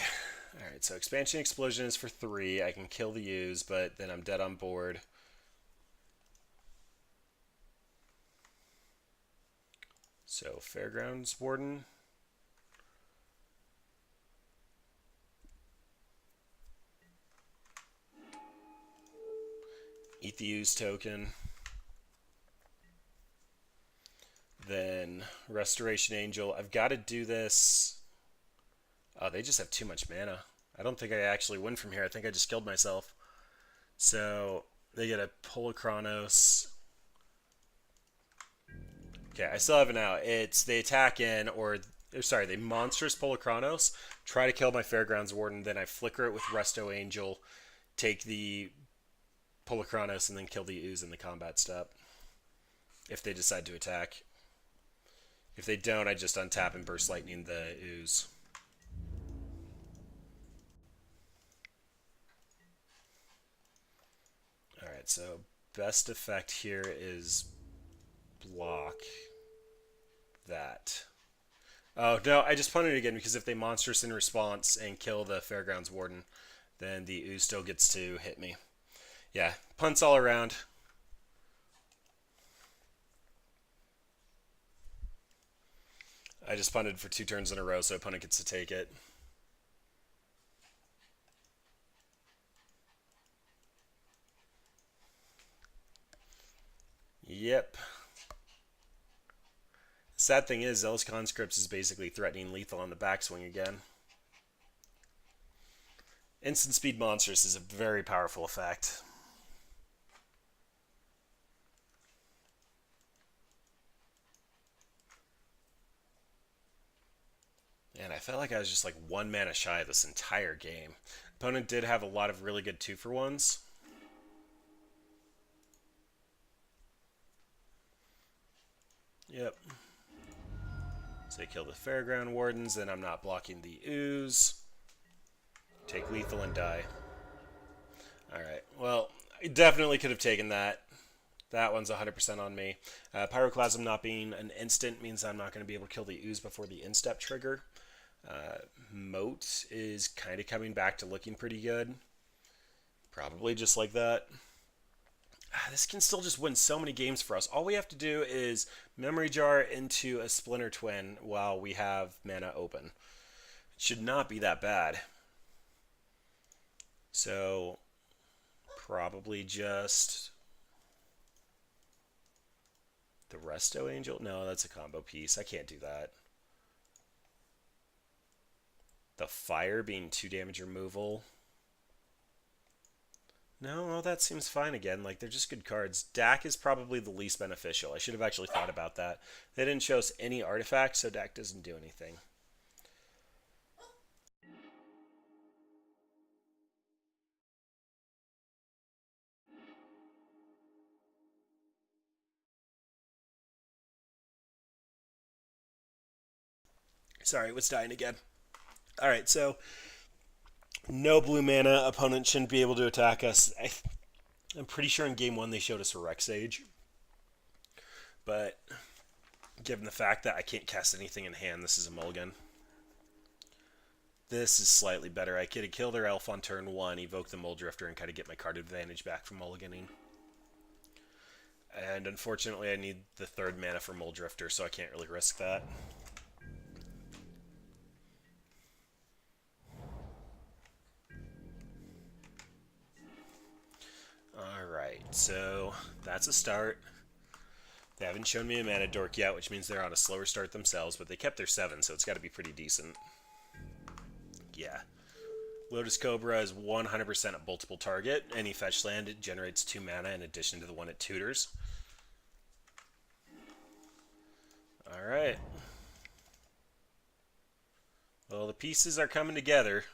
Alright, so Expansion Explosion is for 3. I can kill the ooze, but then I'm dead on board. So Fairgrounds Warden. Eat the ooze token. Then Restoration Angel. I've got to do this. Oh, they just have too much mana. I don't think I actually win from here. I think I just killed myself. So they get a Polychronos. Okay, I still have an out. It's they attack in, or sorry, they monstrous Polychronos, try to kill my Fairgrounds Warden, then I flicker it with Resto Angel, take the Polychronos, and then kill the ooze in the combat step. If they decide to attack. If they don't, I just untap and Burst Lightning the ooze. Alright, so best effect here is block that. Oh, no, I just punted it again because if they monstrous in response and kill the Fairgrounds Warden, then the ooze still gets to hit me. Yeah, punts all around. I just punted for 2 turns in a row, so opponent gets to take it. Yep. Sad thing is, Zealous Conscripts is basically threatening lethal on the backswing again. Instant Speed Monstrous is a very powerful effect. And I felt like I was just like 1 mana shy this entire game. Opponent did have a lot of really good 2-for-1s. Yep. So they kill the Fairground Wardens, then I'm not blocking the ooze. Take lethal and die. Alright, well, I definitely could have taken that. That one's 100% on me. Pyroclasm not being an instant means I'm not going to be able to kill the ooze before the instep trigger. Moat is kind of coming back to looking pretty good. Probably just like that. This can still just win so many games for us. All we have to do is Memory Jar into a Splinter Twin while we have mana open. It should not be that bad. So, probably just the Resto Angel? No, that's a combo piece. I can't do that. The Fire being 2 damage removal. No, well, that seems fine again. Like, they're just good cards. DAC is probably the least beneficial. I should have actually thought about that. They didn't show us any artifacts, so DAC doesn't do anything. Sorry, it was dying again. Alright, so no blue mana. Opponent shouldn't be able to attack us. I'm pretty sure in game 1 they showed us a Rex Sage. But given the fact that I can't cast anything in hand, this is a mulligan. This is slightly better. I could kill their elf on turn 1, evoke the Muldrifter, and kind of get my card advantage back from mulliganing. And unfortunately I need the 3rd mana for Muldrifter, so I can't really risk that. Alright, so that's a start. They haven't shown me a mana dork yet, which means they're on a slower start themselves, but they kept their 7, so it's got to be pretty decent. Yeah. Lotus Cobra is 100% a multiple target. Any fetch land, it generates 2 mana in addition to the one it tutors. Alright. Well, the pieces are coming together.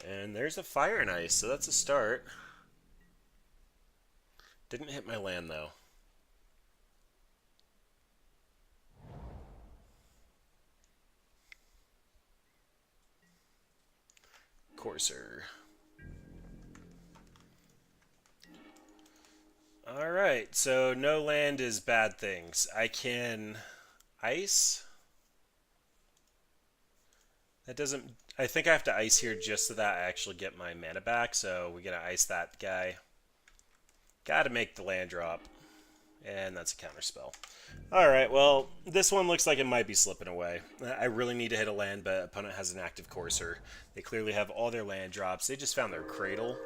And there's a Fire and Ice, so that's a start. Didn't hit my land, though. Courser. Alright, so no land is bad things. I can ice. That doesn't... I think I have to ice here just so that I actually get my mana back, so we're going to ice that guy. Gotta make the land drop. And that's a counterspell. Alright, well, this one looks like it might be slipping away. I really need to hit a land, but opponent has an active Courser. They clearly have all their land drops. They just found their Cradle.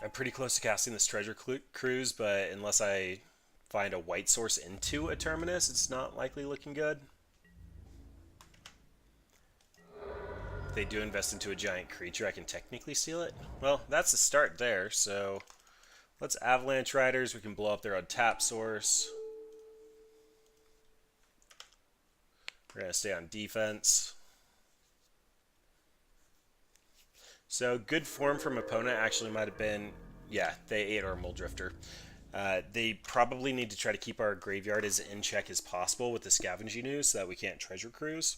I'm pretty close to casting this Treasure Cruise, but unless I find a white source into a Terminus, it's not likely looking good. If they do invest into a giant creature, I can technically steal it. Well, that's the start there, so let's Avalanche Riders. We can blow up their untap source. We're going to stay on defense. So good form from opponent actually might have been, yeah, they ate our Muldrifter. They probably need to try to keep our graveyard as in check as possible with the Scavenging Ooze so that we can't Treasure Cruise.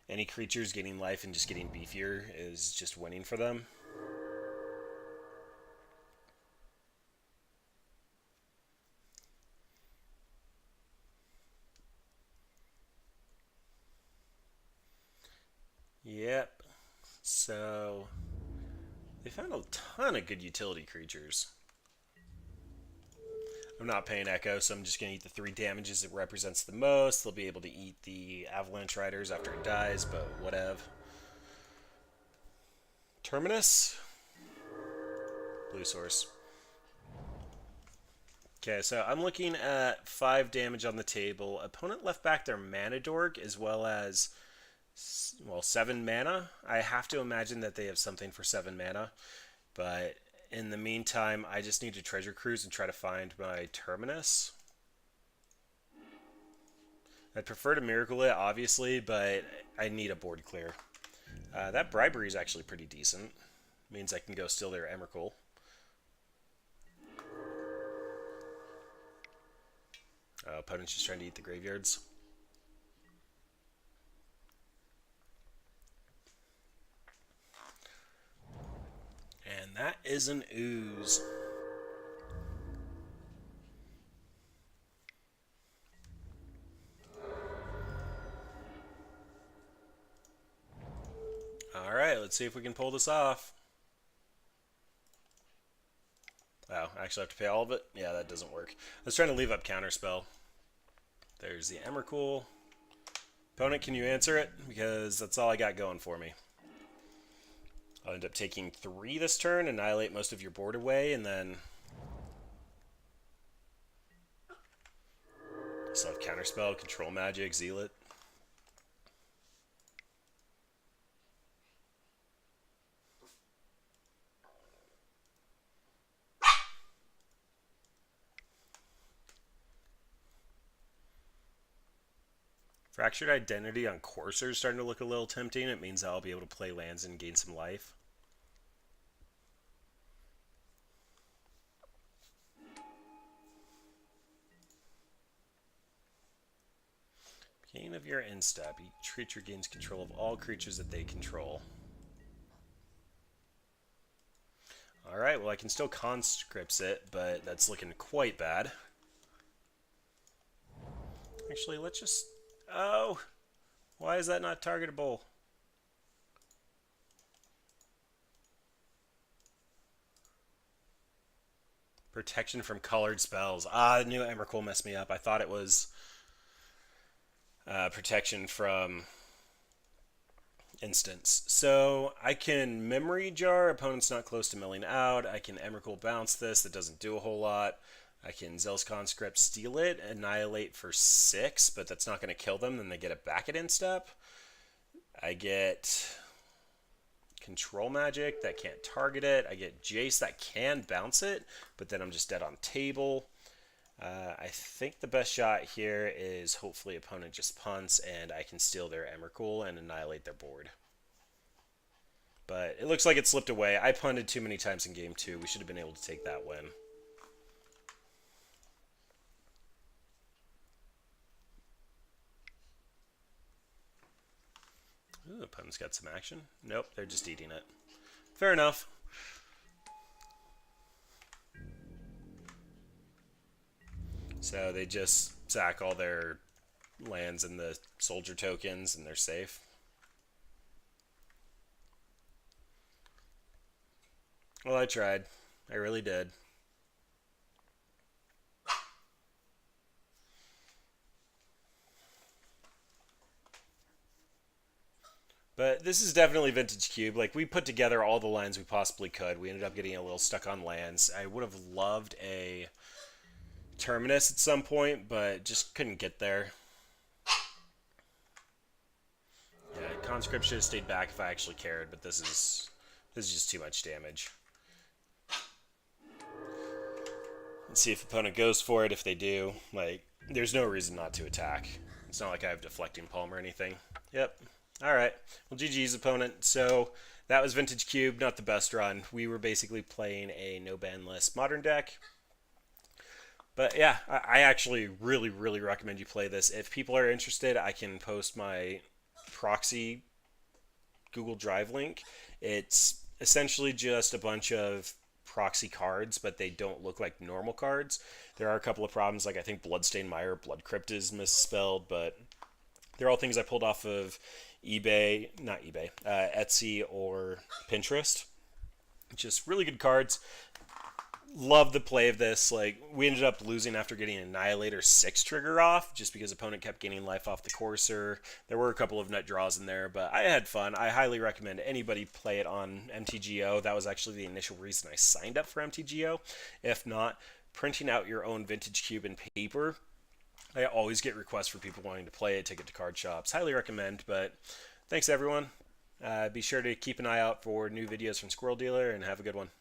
Any creatures getting life and just getting beefier is just winning for them. Yep. So they found a ton of good utility creatures. I'm not paying Echo, so I'm just going to eat the 3 damages it represents the most. They'll be able to eat the Avalanche Riders after it dies, but whatever. Terminus? Blue source. Okay, so I'm looking at 5 damage on the table. Opponent left back their Mana Dork as well as, well, 7 mana. I have to imagine that they have something for 7 mana, but in the meantime, I just need to Treasure Cruise and try to find my Terminus. I'd prefer to Miracle it, obviously, but I need a board clear. That Bribery is actually pretty decent. Means I can go steal their Emrakul. Opponent's just trying to eat the graveyards. And that is an ooze. Alright, let's see if we can pull this off. Oh, I actually have to pay all of it? Yeah, that doesn't work. I was trying to leave up Counterspell. There's the Emrakul. Opponent, can you answer it? Because that's all I got going for me. I'll end up taking 3 this turn, annihilate most of your board away, and then still have Counterspell, Control Magic, Zealot. Fractured Identity on Courser is starting to look a little tempting. It means I'll be able to play lands and gain some life. Beginning of your end step, each creature gains control of all creatures that they control. Alright, well I can still conscripts it, but that's looking quite bad. Actually, let's just... Oh! Why is that not targetable? Protection from colored spells. Ah, the new Emrakul messed me up. I thought it was protection from instants. So I can Memory Jar, opponent's not close to milling out. I can Emrakul bounce this, that doesn't do a whole lot. I can Zealous Conscript steal it, annihilate for 6, but that's not going to kill them, then they get it back at end step. I get Control Magic, that can't target it. I get Jace, that can bounce it, but then I'm just dead on table. I think the best shot here is hopefully opponent just punts and I can steal their Emrakul and annihilate their board. But it looks like it slipped away. I punted too many times in game 2. We should have been able to take that win. Ooh, opponent's got some action. Nope, they're just eating it. Fair enough. So they just sack all their lands and the soldier tokens and they're safe. Well, I tried. I really did. But this is definitely Vintage Cube. Like, we put together all the lands we possibly could. We ended up getting a little stuck on lands. I would have loved a Terminus at some point, but just couldn't get there. Yeah, Conscript should have stayed back if I actually cared, but this is just too much damage. Let's see if opponent goes for it. If they do, like, there's no reason not to attack. It's not like I have Deflecting Palm or anything. Yep. Alright. Well, GG's opponent. So, that was Vintage Cube. Not the best run. We were basically playing a no-ban-less Modern deck. But yeah, I actually really, really recommend you play this. If people are interested, I can post my proxy Google Drive link. It's essentially just a bunch of proxy cards, but they don't look like normal cards. There are a couple of problems, like I think Bloodstained Mire, Blood Crypt is misspelled, but they're all things I pulled off of eBay, not eBay, Etsy or Pinterest. Just really good cards. Love the play of this. Like, we ended up losing after getting Annihilator 6 trigger off, just because opponent kept gaining life off the Courser. There were a couple of nut draws in there, but I had fun. I highly recommend anybody play it on MTGO. That was actually the initial reason I signed up for MTGO. If not, printing out your own Vintage Cube in paper. I always get requests for people wanting to play it, take it to card shops. Highly recommend, but thanks everyone. Be sure to keep an eye out for new videos from Squirrel Dealer, and have a good one.